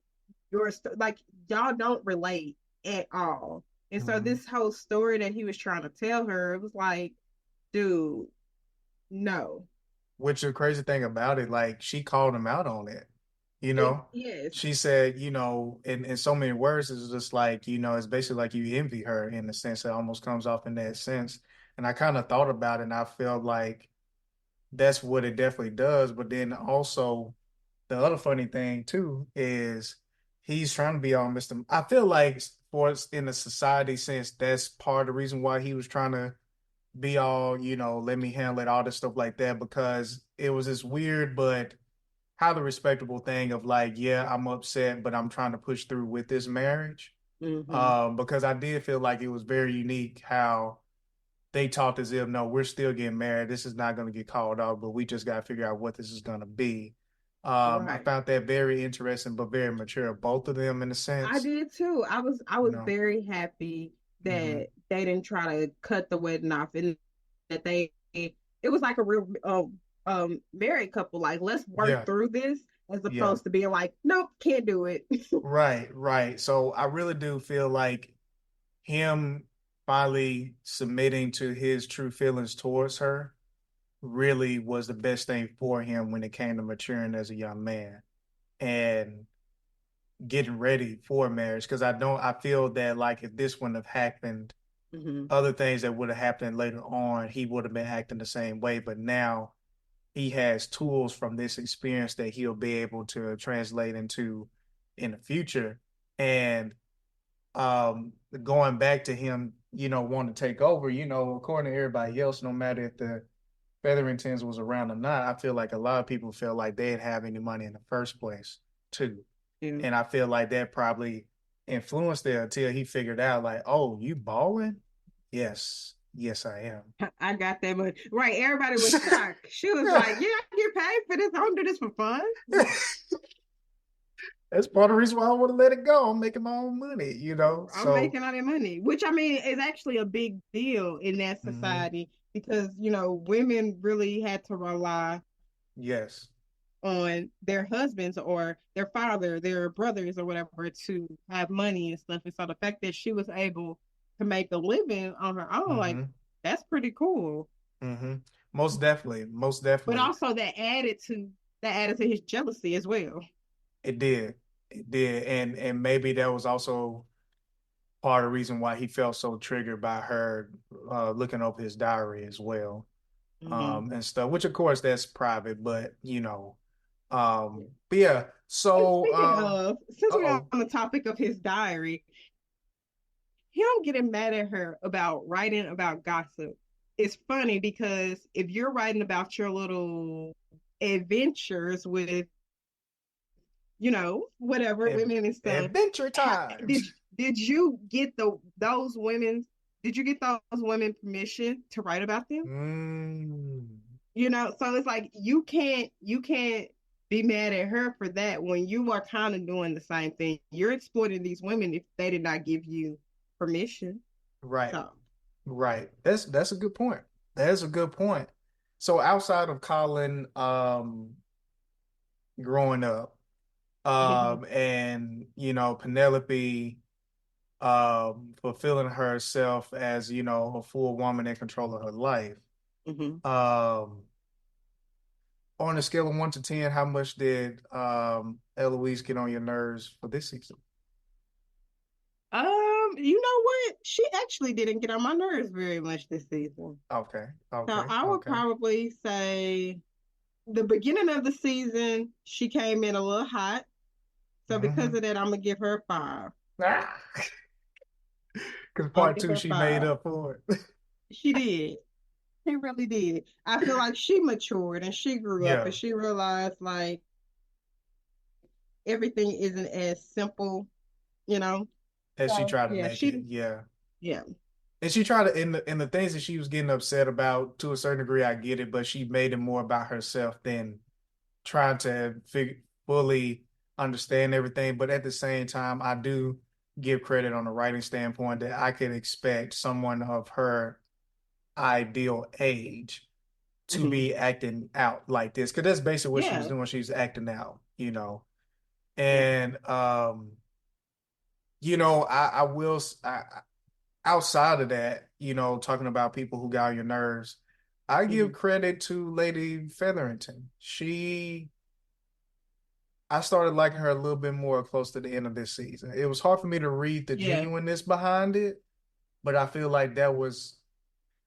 your like y'all don't relate at all." And so Hmm. this whole story that he was trying to tell her, it was like, dude, no. Which the crazy thing about it, like she called him out on it. You know, Yes. she said, in so many words, it's just like, it's basically like you envy her in the sense. It almost comes off in that sense. And I kind of thought about it and I felt like that's what it definitely does. But then also the other funny thing too is he's trying to be all Mr. I feel like for us in the society sense, that's part of the reason why he was trying to be all, let me handle it, all this stuff like that, because it was this weird but highly respectable thing of like, yeah, I'm upset, but I'm trying to push through with this marriage. Mm-hmm. Because I did feel like it was very unique how they talked as if, no, we're still getting married. This is not going to get called off, but we just got to figure out what this is going to be. I Right. found that very interesting, but very mature, both of them in a I sense, did too. I you was know. very happy Hmm. that they didn't try to cut the wedding off and that it was like a real married couple. Like, let's work Yeah, through this as yeah. opposed to being like, nope, can't do it. Right, right. So I really do feel like him finally submitting to his true feelings towards her really was the best thing for him when it came to maturing as a young man and getting ready for marriage. Because I feel that like if this wouldn't have happened, Hmm. other things that would have happened later on, he would have been acting the same way. But now he has tools from this experience that he'll be able to translate into in the future. And going back to him, wanting to take over, according to everybody else, no matter if the Featheringtons was around or not, I feel like a lot of people felt like they didn't have any money in the first place, too. Yeah. And I feel like that probably influenced it until he figured out, like, oh, you balling? Yes. Yes, I I got that much. Right. Everybody was am. shocked. She was like, yeah, I get paid for this. I don't do this for fun. That's part of the reason why I want to let it go. I'm making my own money. I'm So, making all that money, which I mean is actually a big deal in that mhm, society because, women really had to rely yes. on their husbands or their father, their brothers or whatever to have money and stuff. And so the fact that she was able to make a living on her own, like Hmm. that's pretty cool. Hmm. Most definitely. Most But definitely. also that added to his jealousy as well. It did. It did. And maybe that was also part of the reason why he felt so triggered by her looking over his diary as well. Mm-hmm. And stuff, which of course that's private, but but yeah. And So speaking of, since we're uh-oh. on the topic of his diary, him getting mad at her about writing about gossip is funny because if you're writing about your little adventures with, whatever women and stuff, Adventure how, time. did you get those women? Did you get those women permission to write about them? Mm, So it's like you can't be mad at her for that when you are kind of doing the same thing. You're exploiting these women if they did not give you permission. right, So, right. That's a good point. That's a good point. So outside of Colin, growing up, hmm and Penelope, fulfilling herself as a full woman in control of her life. hmm Um, on a scale of 1 to 10, how much did Eloise get on your nerves for this season? you know what? She actually didn't get on my nerves very much this season. Okay, So okay, I would okay. probably say the beginning of the season, she came in a little hot. So because Mm-hmm. of that, I'm gonna give her a 5. Ah, because I'll part give two her a she made 5. up for it. She did. She really did. I feel like she matured and she grew up Yeah, and she realized like everything isn't as simple, you know. as she So tried to yeah, make it. Yeah. yeah. And she tried to in the things that she was getting upset about to a certain degree, I get it, but she made it more about herself than trying to fully understand everything, but at the same time, I do give credit on the writing standpoint that I could expect someone of her ideal age to Hmm. be acting out like this, because that's basically what she was Yeah, doing. She's acting out, you know. yeah. And I will outside of that, talking about people who got on your nerves, I give Hmm. credit to Lady Featherington. I started liking her a little bit more close to the end of this season. It was hard for me to read the Yeah. genuineness behind it, but I feel like that was,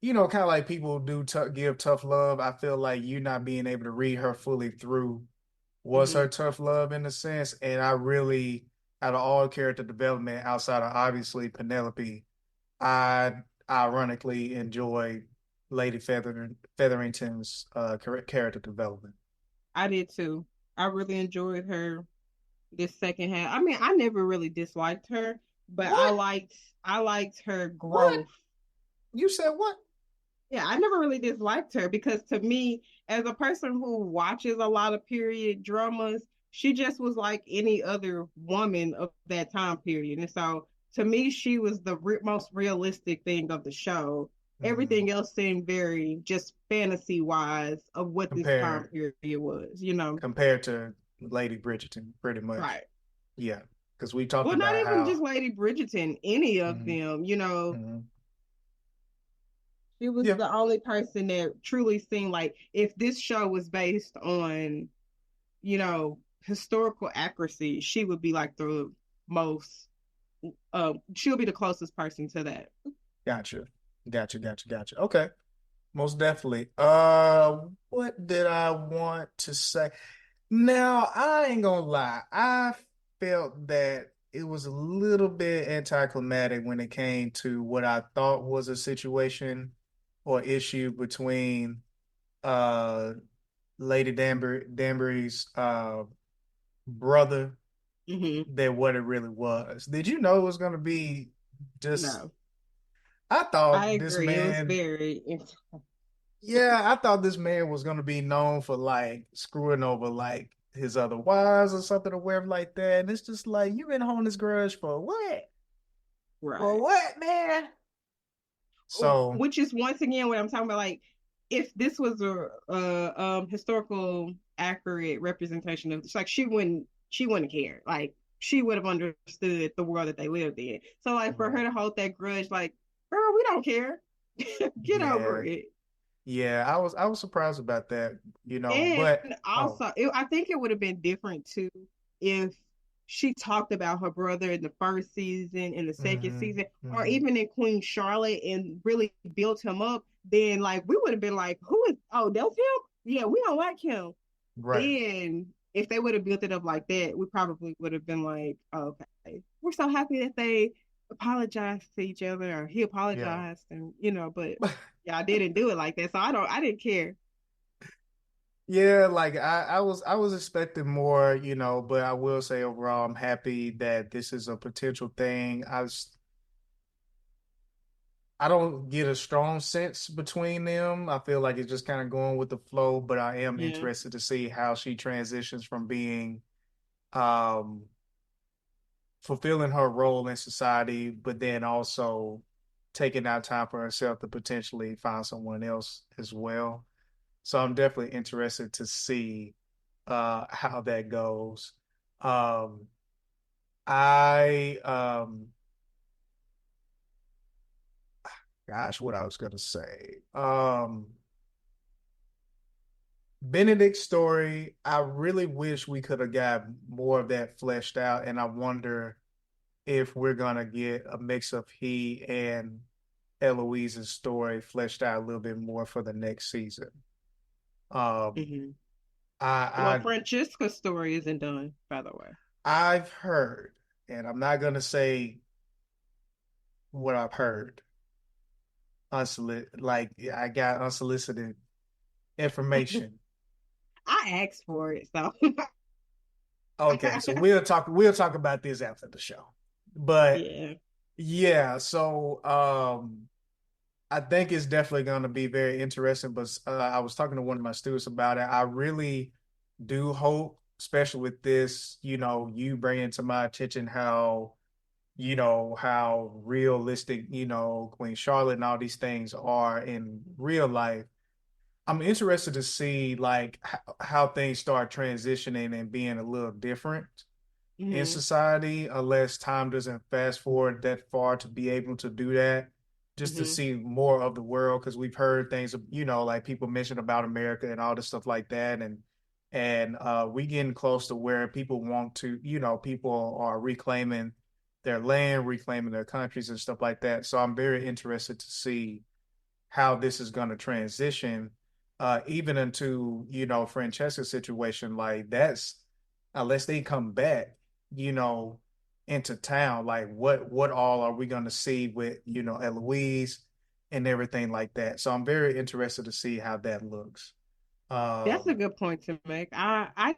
kind of like people do give tough love. I feel like you not being able to read her fully through was her Hmm. tough love in a sense. And I really, out of all character development outside of obviously Penelope, I ironically enjoy Lady Featherington's character development. I did too. I really enjoyed her this second half. I mean, I never really disliked her, but What? I liked her What? growth. You said what? Yeah, I never really disliked her because to me, as a person who watches a lot of period dramas, she just was like any other woman of that time period. And so to me, she was the most realistic thing of the show. Mm, Everything else seemed very just fantasy wise of what this time compared period was, you know? compared to Lady Bridgerton, pretty much. Right. Yeah, because we talked Well, not about even how. just Lady Bridgerton, any of Mhm, them, you know, mhm. she was Yeah, the only person that truly seemed like if this show was based on, you know, historical accuracy, she would be like the most, she'll be the closest person to that. gotcha, gotcha. Okay, most definitely. What did I want to say? Now, I ain't gonna lie. I felt that it was a little bit anticlimactic when it came to what I thought was a situation or issue between uh Lady Danbury's brother Hmm. than what it really was. Did you know it was gonna be just No, I I thought this agree. It was man very, Yeah, I thought this man was gonna be known for like screwing over like his other wives or something or whatever like that. And it's just like you've been holding this grudge for what? For right. what, man? So, Which is once again what I'm talking about. Like, if this was a historical accurate representation of, it's like she wouldn't care. Like, she would have understood the world that they lived in. So, like, for her right. to hold that grudge, like, girl, we don't care. Get over Yeah. it. Yeah, I was surprised about that, And but oh, also, I think it would have been different too if she talked about her brother in the first season, in the second mm-hmm, season, or mm-hmm. even in Queen Charlotte and really built him up. Then, like, we would have been like, "Who is? Oh, that's him? Yeah, we don't like him." Right. Then, if they would have built it up like that, we probably would have been like, oh, "Okay, we're so happy that they apologized to each other, or he Yeah. apologized," and you know, but yeah, I didn't do it like that, so I didn't care. Yeah, like I was expecting more, but I will say overall I'm happy that this is a potential thing. I don't get a strong sense between them. I feel like it's just kind of going with the flow, but I am Yeah. interested to see how she transitions from being um fulfilling her role in society, but then also taking out time for herself to potentially find someone else as well. So I'm definitely interested to see how that goes. Um I gosh, what I was gonna say. Benedict's story, I really wish we could have got more of that fleshed out, and I wonder if we're gonna get a mix of he and Eloise's story fleshed out a little bit more for the next season. Um, Hmm. Well, I Francesca's story isn't done, by the way. I've heard, and I'm not gonna say what I've heard. Unsolicited, like I got unsolicited information. I asked for it, so Okay, so we'll talk about this after the show. But yeah. yeah, so I think it's definitely going to be very interesting. But I was talking to one of my students about it. I really do hope, especially with this, you bringing to my attention how realistic, Queen Charlotte and all these things are in real life. I'm interested to see like how things start transitioning and being a little different in Hmm. society, unless time doesn't fast forward that far to be able to do that, just to Hmm. see more of the world. Because we've heard things, like people mention about America and all this stuff like that, and we getting close to where people want to, people are reclaiming their land, reclaiming their countries and stuff like that. So I'm very interested to see how this is going to transition, even into Francesca's situation. Like that's unless they come back, you know, into town. Like what all are we going to see with Eloise and everything like that? So I'm very interested to see how that looks. That's a Um, good point to make. I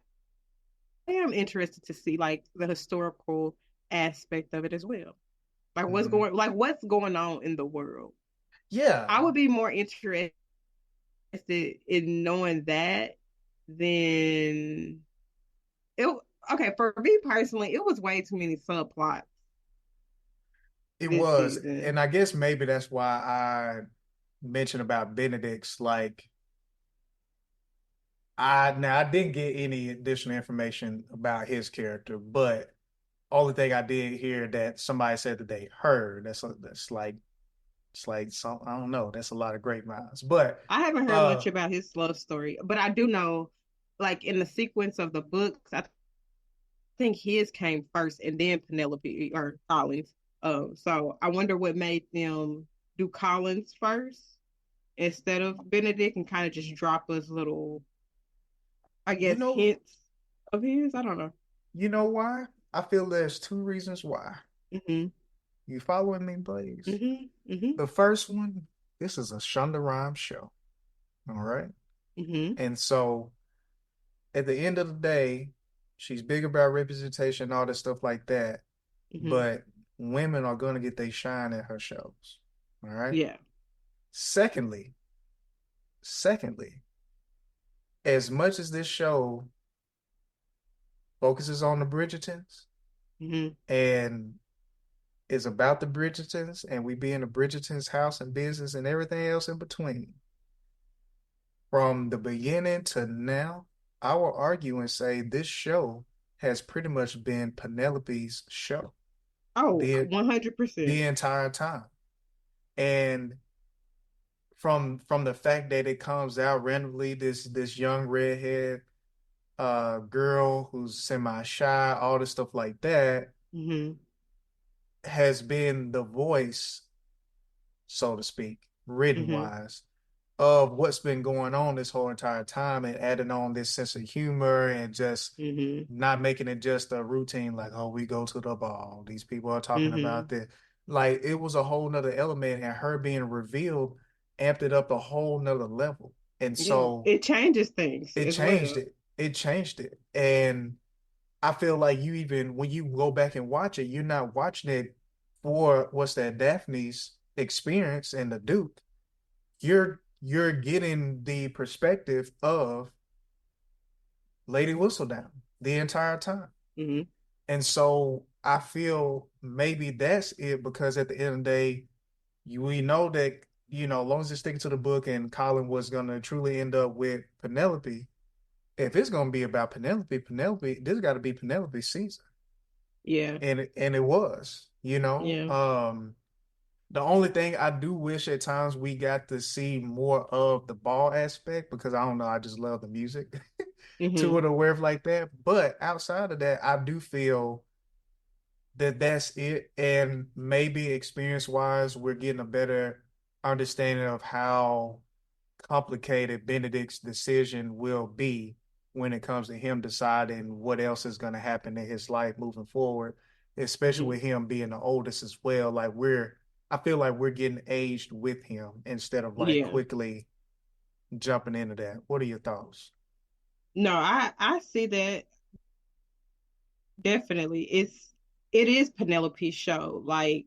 am interested to see like the historical aspect of it as well. mhm. What's going on in the world. Yeah, I would be more interested in knowing that than it. Okay, for me personally, it was way too many subplots it this was, season. and I guess maybe that's why I mentioned about Benedict's like I didn't get any additional information about his character, but only thing I did hear that somebody said that they heard. That's like it's like some I don't know. That's a lot of grapevines. But I haven't heard uh much about his love story, but I do know, like in the sequence of the books, I think his came first, and then Penelope or Collins. So I wonder what made them do Collins first instead of Benedict, and kind of just drop us little, I you guess, know hints of his. I don't know. you know why? I feel there's two reasons why. Hmm. You following me, Blaze? Hmm. Hmm. The first one, this is a Shonda Rhimes show. All right. Hmm. And so at the end of the day, she's big about representation and all that stuff like that. Hmm. But women are gonna get their shine at her shows. All right. Yeah. Secondly, secondly, as much as this show focuses on the Bridgertons Hmm. and is about the Bridgertons and we be in the Bridgertons house and business and everything else in between, from the beginning to now, I will argue and say this show has pretty much been Penelope's show Oh, the 100%. the entire time. And from the fact that it comes out randomly, this young redhead girl who's semi shy, all this stuff like that, Hmm. has been the voice, so to speak, written Hmm. wise, of what's been going on this whole entire time and adding on this sense of humor and just Hmm. not making it just a routine like, oh, we go to the ball. These people are talking about Hmm. this. Like it was a whole nother element and her being revealed amped it up a whole nother level. And Yeah. so It changes things it as changed well. it. It changed it. And I feel like you even when you go back and watch it, you're not watching it for what's that Daphne's experience and the Duke. You're getting the perspective of Lady Whistledown the entire time. Hmm. And so I feel maybe that's it because at the end of the day, we know that, as long as it's sticking to the book and Colin was gonna truly end up with Penelope, if it's gonna be about Penelope, this got to be Penelope's season. Yeah. And it was. Yeah. The only thing I do wish at times we got to see more of the ball aspect because I don't know, I just love the music to Hmm. it or wherever like that. But outside of that, I do feel that that's it. And maybe experience wise, we're getting a better understanding of how complicated Benedict's decision will be when it comes to him deciding what else is going to happen in his life moving forward, especially Hmm. with him being the oldest as well. I feel like we're getting aged with him instead of like Yeah. quickly jumping into that. What are your thoughts? No, I see that definitely. It is Penelope's show. Like,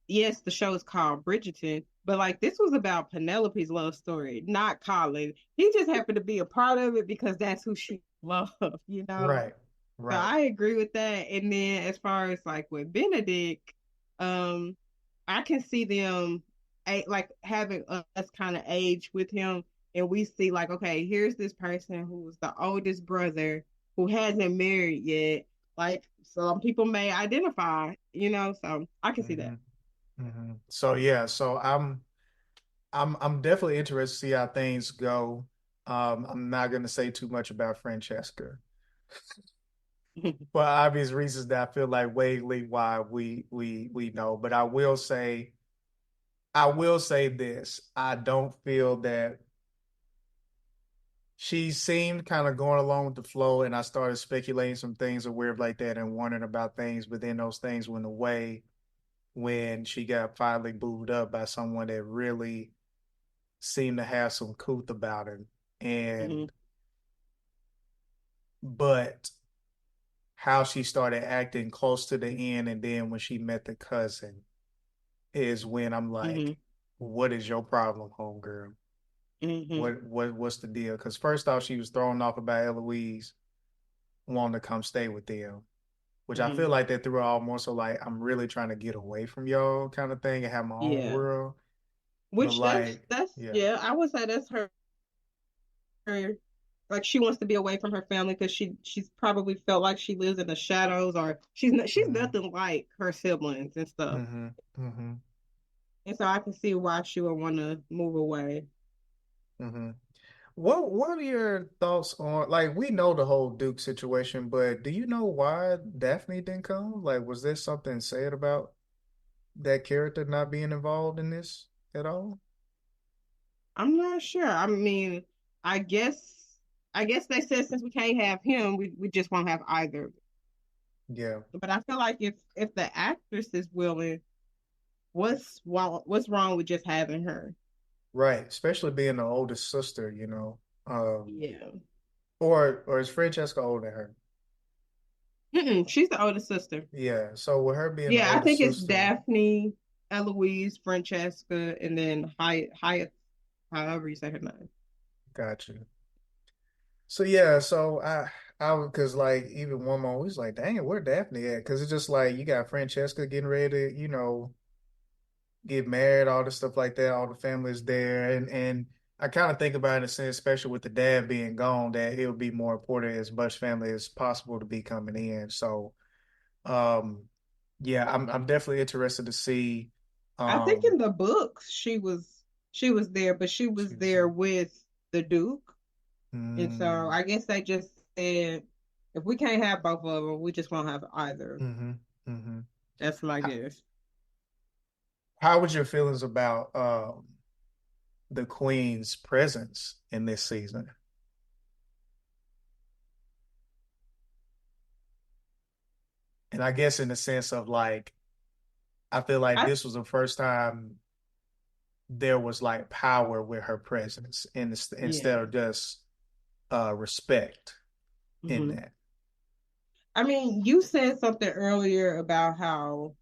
yes, the show is called Bridgerton, but like this was about Penelope's love story, not Colin. He just happened to be a part of it because that's who she love, you know. Right. So Right. I agree with that. And then as far as like with Benedict, um, I can see them like having us kind of age with him, and we see like, okay, here's this person who's the oldest brother who hasn't married yet. Like some people may identify, you know, so I can see Hmm. that. Hmm. So yeah, so I'm definitely interested to see how things go. I'm not gonna say too much about Francesca for obvious reasons that I feel like vaguely why we know. But I will say this. I don't feel that she seemed kind of going along with the flow, and I started speculating some things or weird like that and wondering about things, but then those things went away when she got finally booed up by someone that really seemed to have some couth about him. Mhm, And but how she started acting close to the end, and then when she met the cousin is when I'm like, mhm, what is your problem, homegirl? mhm. What's the deal? Because first off, she was thrown off about Eloise wanting to come stay with them, which I feel Mhm. like that threw her all more so like I'm really trying to get away from y'all kind of thing and have my own Yeah. world. But Which like, that's yeah. yeah, I would say that's her like she wants to be away from her family because she's probably felt like she lives in the shadows or she's Mm-hmm. nothing like her siblings and stuff. Mm-hmm. Mm-hmm. And so I can see why she would want to move away. Mm-hmm. What are your thoughts on like we know the whole Duke situation, but do you know why Daphne didn't come? Like, was there something said about that character not being involved in this at all? I'm not sure. I mean, I guess I guess they said since we can't have him, we just won't have either. Yeah, But I feel like if the actress is willing, what's wrong with just having her? right. Especially being the oldest sister, you know. Yeah. Or is Francesca older than her? She's the older sister. Yeah. So with her being the Yeah, I oldest think it's sister, Daphne, Eloise, Francesca, and then Hyatt, however you say her name. got you. So yeah, so I because like even one moment we was like, dang it, where Daphne at? Because it's just like you got Francesca getting ready to, get married, all the stuff like that, all the families there, and I kind of think about it in a sense, especially with the dad being gone, that it would be more important as much family as possible to be coming in. So, um, yeah, I'm definitely interested to see. I think Um, in the books she was there, but she she was was there with the Duke, and so mm, I guess they just said if we can't have both of them, we just won't have either. mm-hmm, mm-hmm. That's my How, guess. how was your feelings about the Queen's presence in this season? And I guess in the sense of like, I feel like I this was the first time there was like power with her presence instead Yeah. of just respect in hmm that. I mean, you said something earlier about how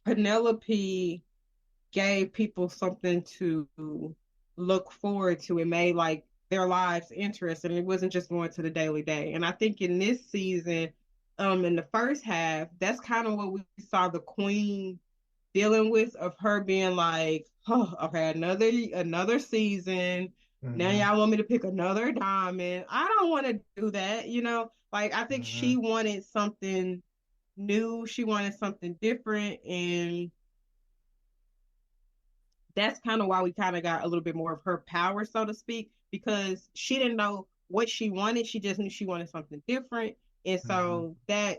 Penelope gave people something to look forward to. It made like their lives interesting. It wasn't just going to the daily day. And I think in this season, in the first half, that's kind of what we saw the queen dealing with of her being like, oh, okay, another season. Now Hmm. y'all want me to pick another diamond. I don't want to do that, you know? Like I think Hmm. she wanted something new. She wanted something different and that's kind of why we kind of got a little bit more of her power, so to speak, because she didn't know what she wanted. She just knew she wanted something different. And Hmm. so that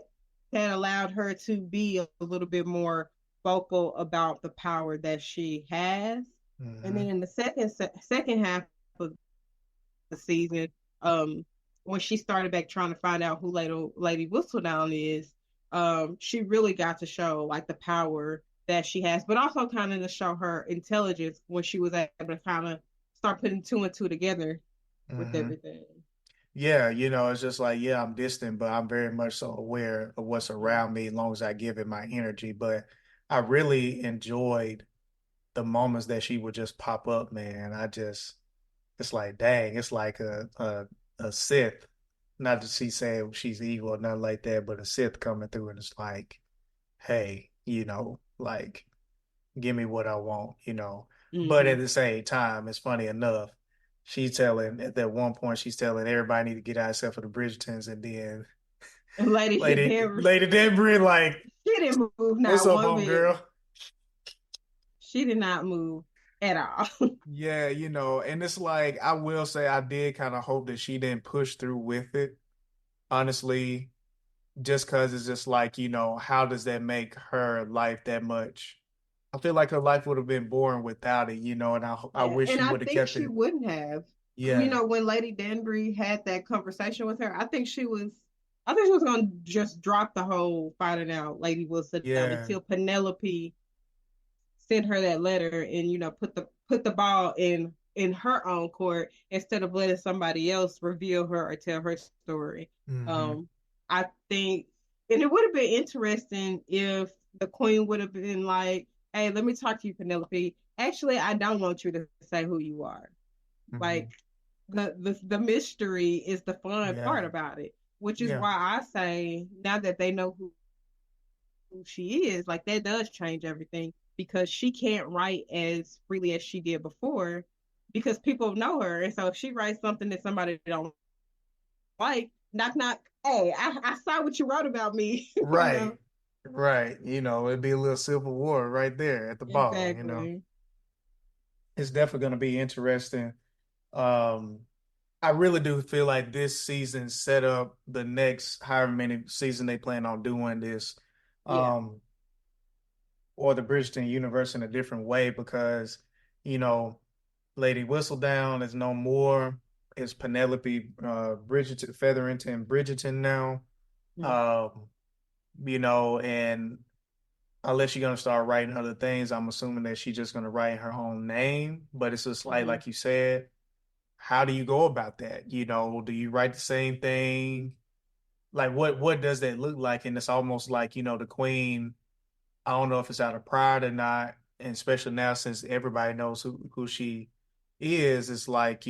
allowed her to be a little bit more vocal about the power that she has. And then Hmm. in the second half of the season, um, when she started back trying to find out who Lady Whistledown is, she really got to show like the power that she has, but also kind of to show her intelligence when she was able to kind of start putting two and two together with Hmm. everything. Yeah, it's just like, yeah, I'm distant, but I'm very much so aware of what's around me as long as I give it my energy. But I really enjoyed the moments that she would just pop up, man. It's like, dang, it's like a Sith. not that she said she's evil or nothing like that, but a Sith coming through and it's like, hey, like give me what I want, you know. But at Hmm. the same time, it's funny enough, she's telling at that one point she's telling everybody need to get out except for the Bridgertons, and then Lady Denver, Lady Deborah like, she didn't move what's not up, one home bit. girl? She did not move at all. Yeah, and it's like I will say I did kind of hope that she didn't push through with it, honestly, just because it's just like, how does that make her life that much? I feel like her life would have been boring without it, and I Yeah, wish and she I would have think kept she it. wouldn't have. Yeah, When Lady Danbury had that conversation with her, I think she was gonna just drop the whole fighting out. Lady will sit down yeah. until Penelope sent her that letter and put the ball in her own court instead of letting somebody else reveal her or tell her story. Hmm. Um, I think, and it would have been interesting if the queen would have been like, "Hey, let me talk to you, Penelope. Actually, I don't want you to say who you are. Like Hmm. the mystery is the fun part Yeah, about it, which is yeah, why I say now that they know who she is, like that does change everything because she can't write as freely as she did before because people know her. And so if she writes something that somebody don't like, knock knock, hey, I saw what you wrote about me, right, right. It'd be a little civil war right there at the ball. Exactly. It's definitely going to be interesting. Um, I really do feel like this season set up the next however many season they plan on doing this, Yeah. um, or the Bridgerton universe in a different way because, you know, Lady Whistledown is no more. It's Penelope Bridgerton Featherington Bridgerton now. Mm-hmm. Um, and unless you're gonna start writing other things, I'm assuming that she's just gonna write her own name. But it's just Mm-hmm. like you said, how do you go about that? Do you write the same thing? Like what does that look like? And it's almost like, the queen, I don't know if it's out of pride or not, and especially now since everybody knows who she is, it's like,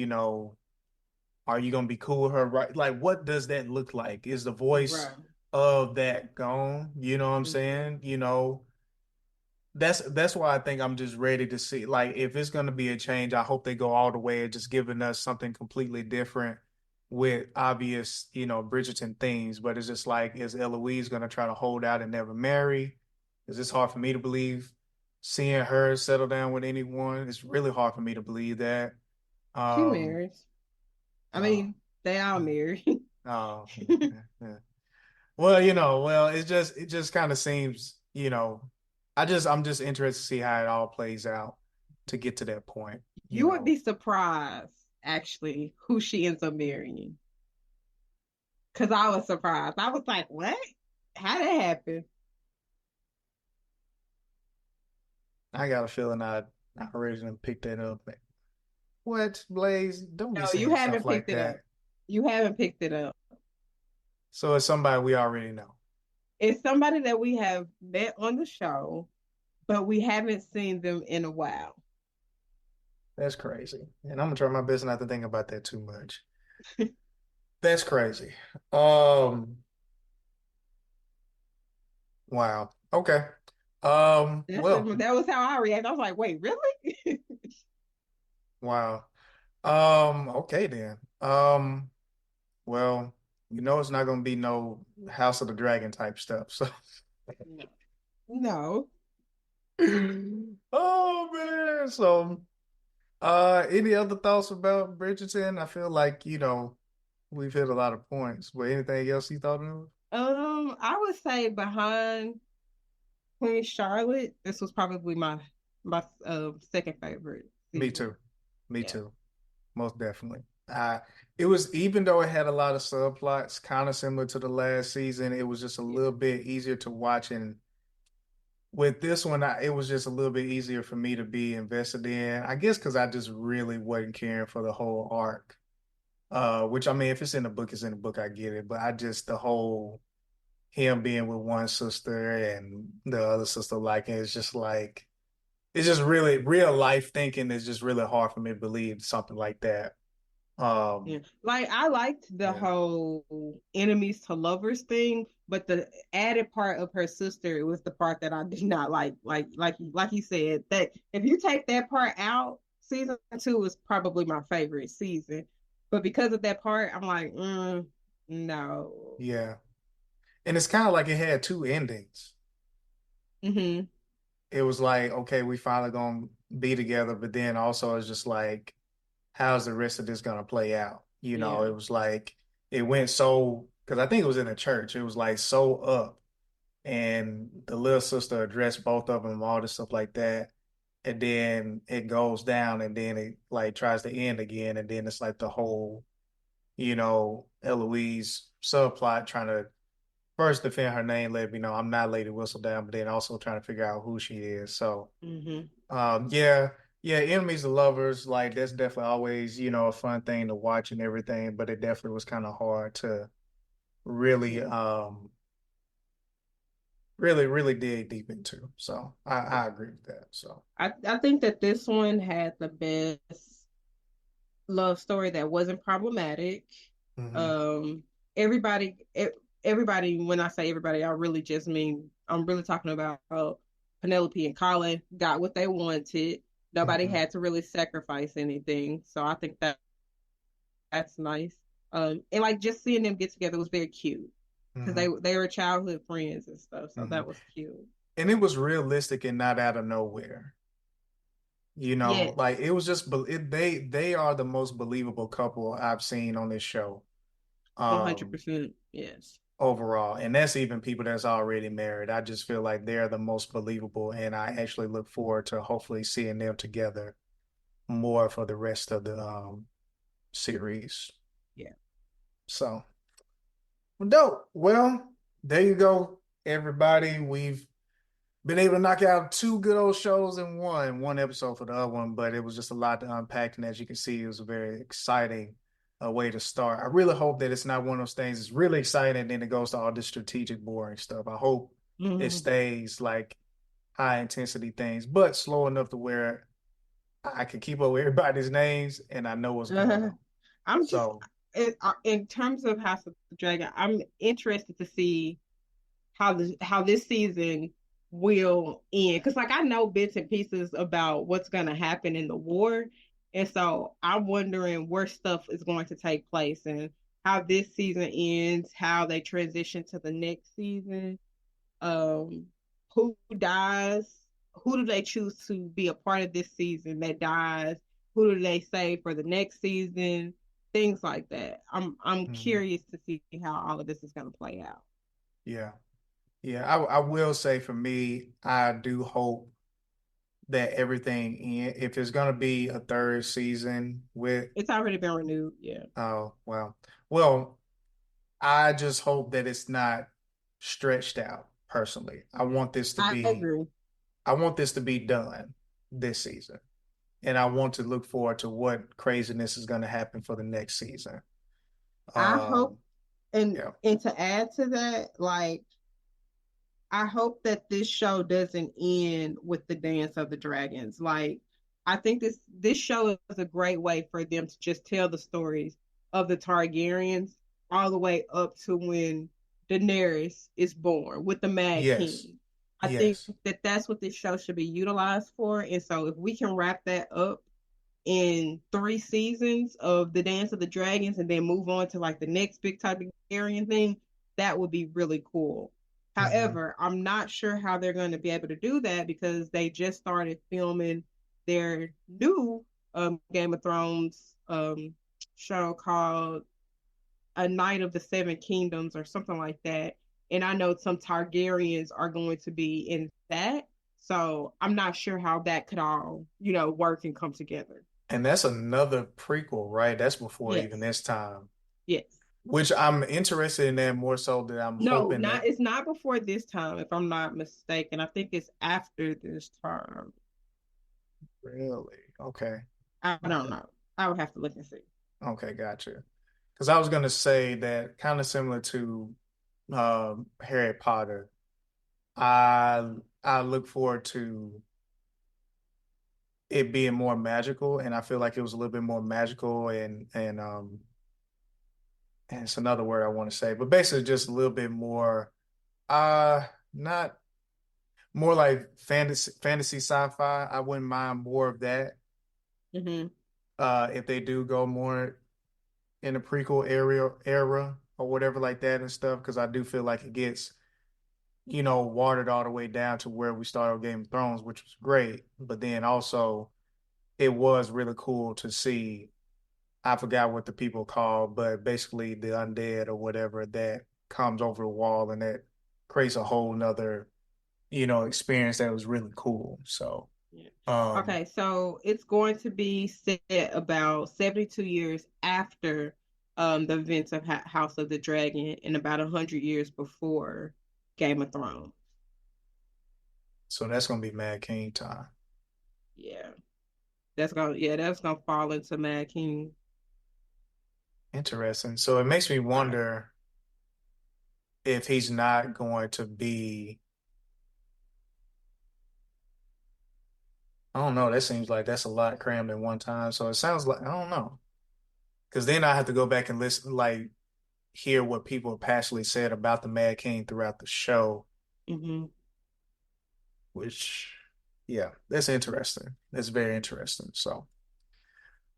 are you gonna be cool with her? Right? Like, what does that look like? Is the voice Right. of that gone? You know what I'm Mm-hmm. saying? That's why I think I'm just ready to see. Like, if it's gonna be a change, I hope they go all the way and just giving us something completely different with obvious, Bridgerton themes. But it's just like, is Eloise gonna try to hold out and never marry? Is this hard for me to believe? Seeing her settle down with anyone, it's really hard for me to believe that. She Um, marries. I uh, mean, they all marry. oh, yeah. Well, it just kind of seems, I'm just interested to see how it all plays out to get to that point, you You would know. be surprised, actually, who she ends up marrying. Because I was surprised. I was like, what? How did that happen? I got a feeling I originally picked that up. What, Blaze? Don't be No, you saying stuff haven't like picked it up. that. You haven't picked it up. So it's somebody we already know. It's somebody that we have met on the show, but we haven't seen them in a while. That's crazy. And I'm gonna try my best not to think about that too much. That's crazy. Um, wow. Okay. Well, That was how I reacted. I was like, wait, really? wow. Okay then. Well, it's not gonna be no House of the Dragon type stuff. So, No. No. oh man. So, any other thoughts about Bridgerton? I feel like, we've hit a lot of points. But anything else you thought of? I would say behind Queen Charlotte, this was probably my second favorite Me season. too. Me Yeah. too. Most definitely. It was, even though it had a lot of subplots, kind of similar to the last season, it was just a Yeah. little bit easier to watch. And with this one, it was just a little bit easier for me to be invested in. I guess because I just really wasn't caring for the whole arc. Which I mean, if it's in the book, it's in the book. I get it. But the whole him being with one sister and the other sister liking it's just like it's just really real life thinking is just really hard for me to believe something like that. Yeah. Um, Like I liked the yeah, whole enemies to lovers thing, but the added part of her sister was the part that I did not like. Like you said, that if you take that part out, season two was probably my favorite season. But because of that part, I'm like, no. yeah. And it's kind of like it had two endings. Hmm. It was like, okay, we finally gonna be together, but then also it's just like, how's the rest of this gonna play out? You know, Yeah. it was like it went so because I think it was in a church. It was like so up, and the little sister addressed both of them, all this stuff like that. And then it goes down, and then it like tries to end again, and then it's like the whole, Eloise subplot trying to first defend her name, let me know I'm not Lady Whistledown, but then also trying to figure out who she is. So, Hmm. yeah, yeah, enemies to lovers, like that's definitely always, a fun thing to watch and everything, but it definitely was kind of hard to really, Yeah. really dig deep into. So I agree with that. So, I think that this one had the best love story that wasn't problematic. hmm Um, everybody, everybody. When I say everybody, I really just mean I'm really talking about Penelope and Colin got what they wanted. Nobody hmm had to really sacrifice anything, so I think that that's nice. And like just seeing them get together was very cute because hmm they were childhood friends and stuff, so hmm that was cute. And it was realistic and not out of nowhere. Yes, Like it was just they are the most believable couple I've seen on this show. 100%. Um Yes. Overall, and that's even people that's already married. I just feel like they're the most believable, and I actually look forward to hopefully seeing them together more for the rest of the series. Yeah. So, well, dope. Well, there you go, everybody. We've been able to knock out two good old shows in one episode for the other one, but it was just a lot to unpack. And as you can see, it was a very exciting way to start. I really hope that it's not one of those things. It's really exciting, and then it goes to all this strategic, boring stuff. I hope it Mhm. stays like high intensity things, but slow enough to where I can keep up with everybody's names and I know what's going on. I'm just So, in terms of House of the Dragon, I'm interested to see how this season will end because like I know bits and pieces about what's going to happen in the war, and so I'm wondering where stuff is going to take place and how this season ends, how they transition to the next season, um, who dies, who do they choose to be a part of this season that dies, who do they save for the next season, things like that. I'm mhm, curious to see how all of this is going to play out. yeah. Yeah, I will say for me, I do hope that everything if it's gonna be a third season with It's already been renewed. Yeah, oh well I just hope that it's not stretched out personally. I agree. I want this to be done this season, and I want to look forward to what craziness is going to happen for the next season. I hope, um and yeah, to add to that, like I hope that this show doesn't end with the dance of the dragons. Like I think this show is a great way for them to just tell the stories of the Targaryens all the way up to when Daenerys is born with the Mad yes, King. I think yes. that that's what this show should be utilized for. And so if we can wrap that up in 3 seasons of the Dance of the Dragons and then move on to like the next big Targaryen thing, that would be really cool. hmm However, I'm not sure how they're going to be able to do that because they just started filming their new Game of Thrones show called A Night of the Seven Kingdoms or something like that. And I know some Targaryens are going to be in that. So I'm not sure how that could all, work and come together. And that's another prequel, right? That's before even Yes. this time, Yes. which I'm interested in that more so that I'm No, hoping not that it's not before this time, if I'm not mistaken. I think it's after this time. really okay. I don't Okay. know. I would have to look and see. Okay, gotcha. Because I was gonna say that kind of similar to Harry Potter. I I look forward to it being more magical, and I feel like it was a little bit more magical and it's another word I want to say, but basically just a little bit more not more like fantasy sci-fi. I wouldn't mind more of that. Hmm. If they do go more in the prequel era or whatever like that and stuff, because I do feel like it gets, watered all the way down to where we started with Game of Thrones, which was great. But then also it was really cool to see, I forgot what the people called, but basically the undead or whatever that comes over the wall and that creates a whole nother, experience that was really cool. So, Yeah. um, Okay, so it's going to be set about 72 years after the events of House of the Dragon and about 100 years before Game of Thrones. so that's gonna be Mad King time. Yeah. That's gonna fall into Mad King. Interesting. So it makes me Right. wonder if he's not going to be, I don't know, that seems like that's a lot crammed in one time. So it sounds like, I don't know. Because then I have to go back and listen, like hear what people have passionately said about the Mad King throughout the show, Hmm. which, yeah, that's interesting. That's very interesting. So,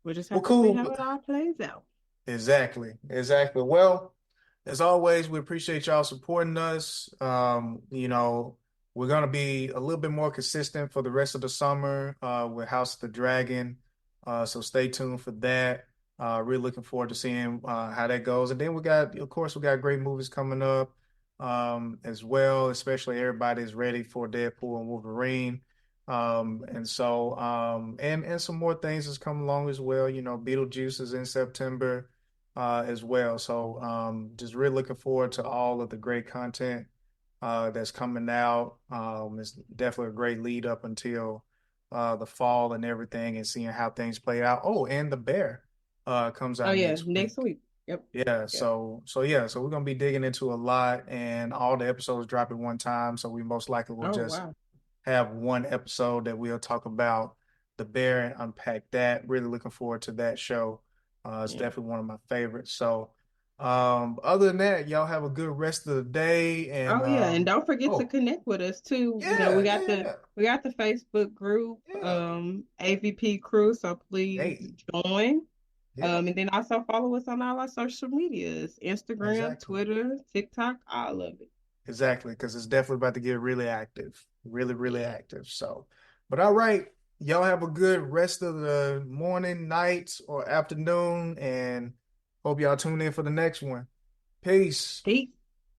We'll just well, have to see cool. how it all plays out. Exactly. Exactly. Well, as always, we appreciate y'all supporting us. We're gonna be a little bit more consistent for the rest of the summer with House of the Dragon. So stay tuned for that. Really looking forward to seeing how that goes. And then of course, we got great movies coming up as well, especially everybody is ready for Deadpool and Wolverine. And some more things is coming along as well. Beetlejuice is in September as well. So just really looking forward to all of the great content that's coming out. It's definitely a great lead up until the fall and everything, and seeing how things play out. Oh, and The Bear comes Oh out yeah, next next week. week. Yep. Yeah, Yep. so we're gonna be digging into a lot, and all the episodes drop at one time. So we most likely will Oh just wow. have one episode that we'll talk about the bear and unpack that. Really looking forward to that show. It's Yeah. definitely one of my favorites. So, other than that, y'all have a good rest of the day. And Oh yeah, and don't forget to oh connect with us too. We yeah, got the yeah, we got the Facebook group, yeah. AVP Crew. So please Hey, join. yeah, And then also follow us on all our social medias: Instagram, exactly, Twitter, TikTok, all of it. exactly. Because it's definitely about to get really active, really, really Yeah. active. So, but all right, y'all have a good rest of the morning, night, or afternoon, and hope y'all tune in for the next one. Peace. Peace.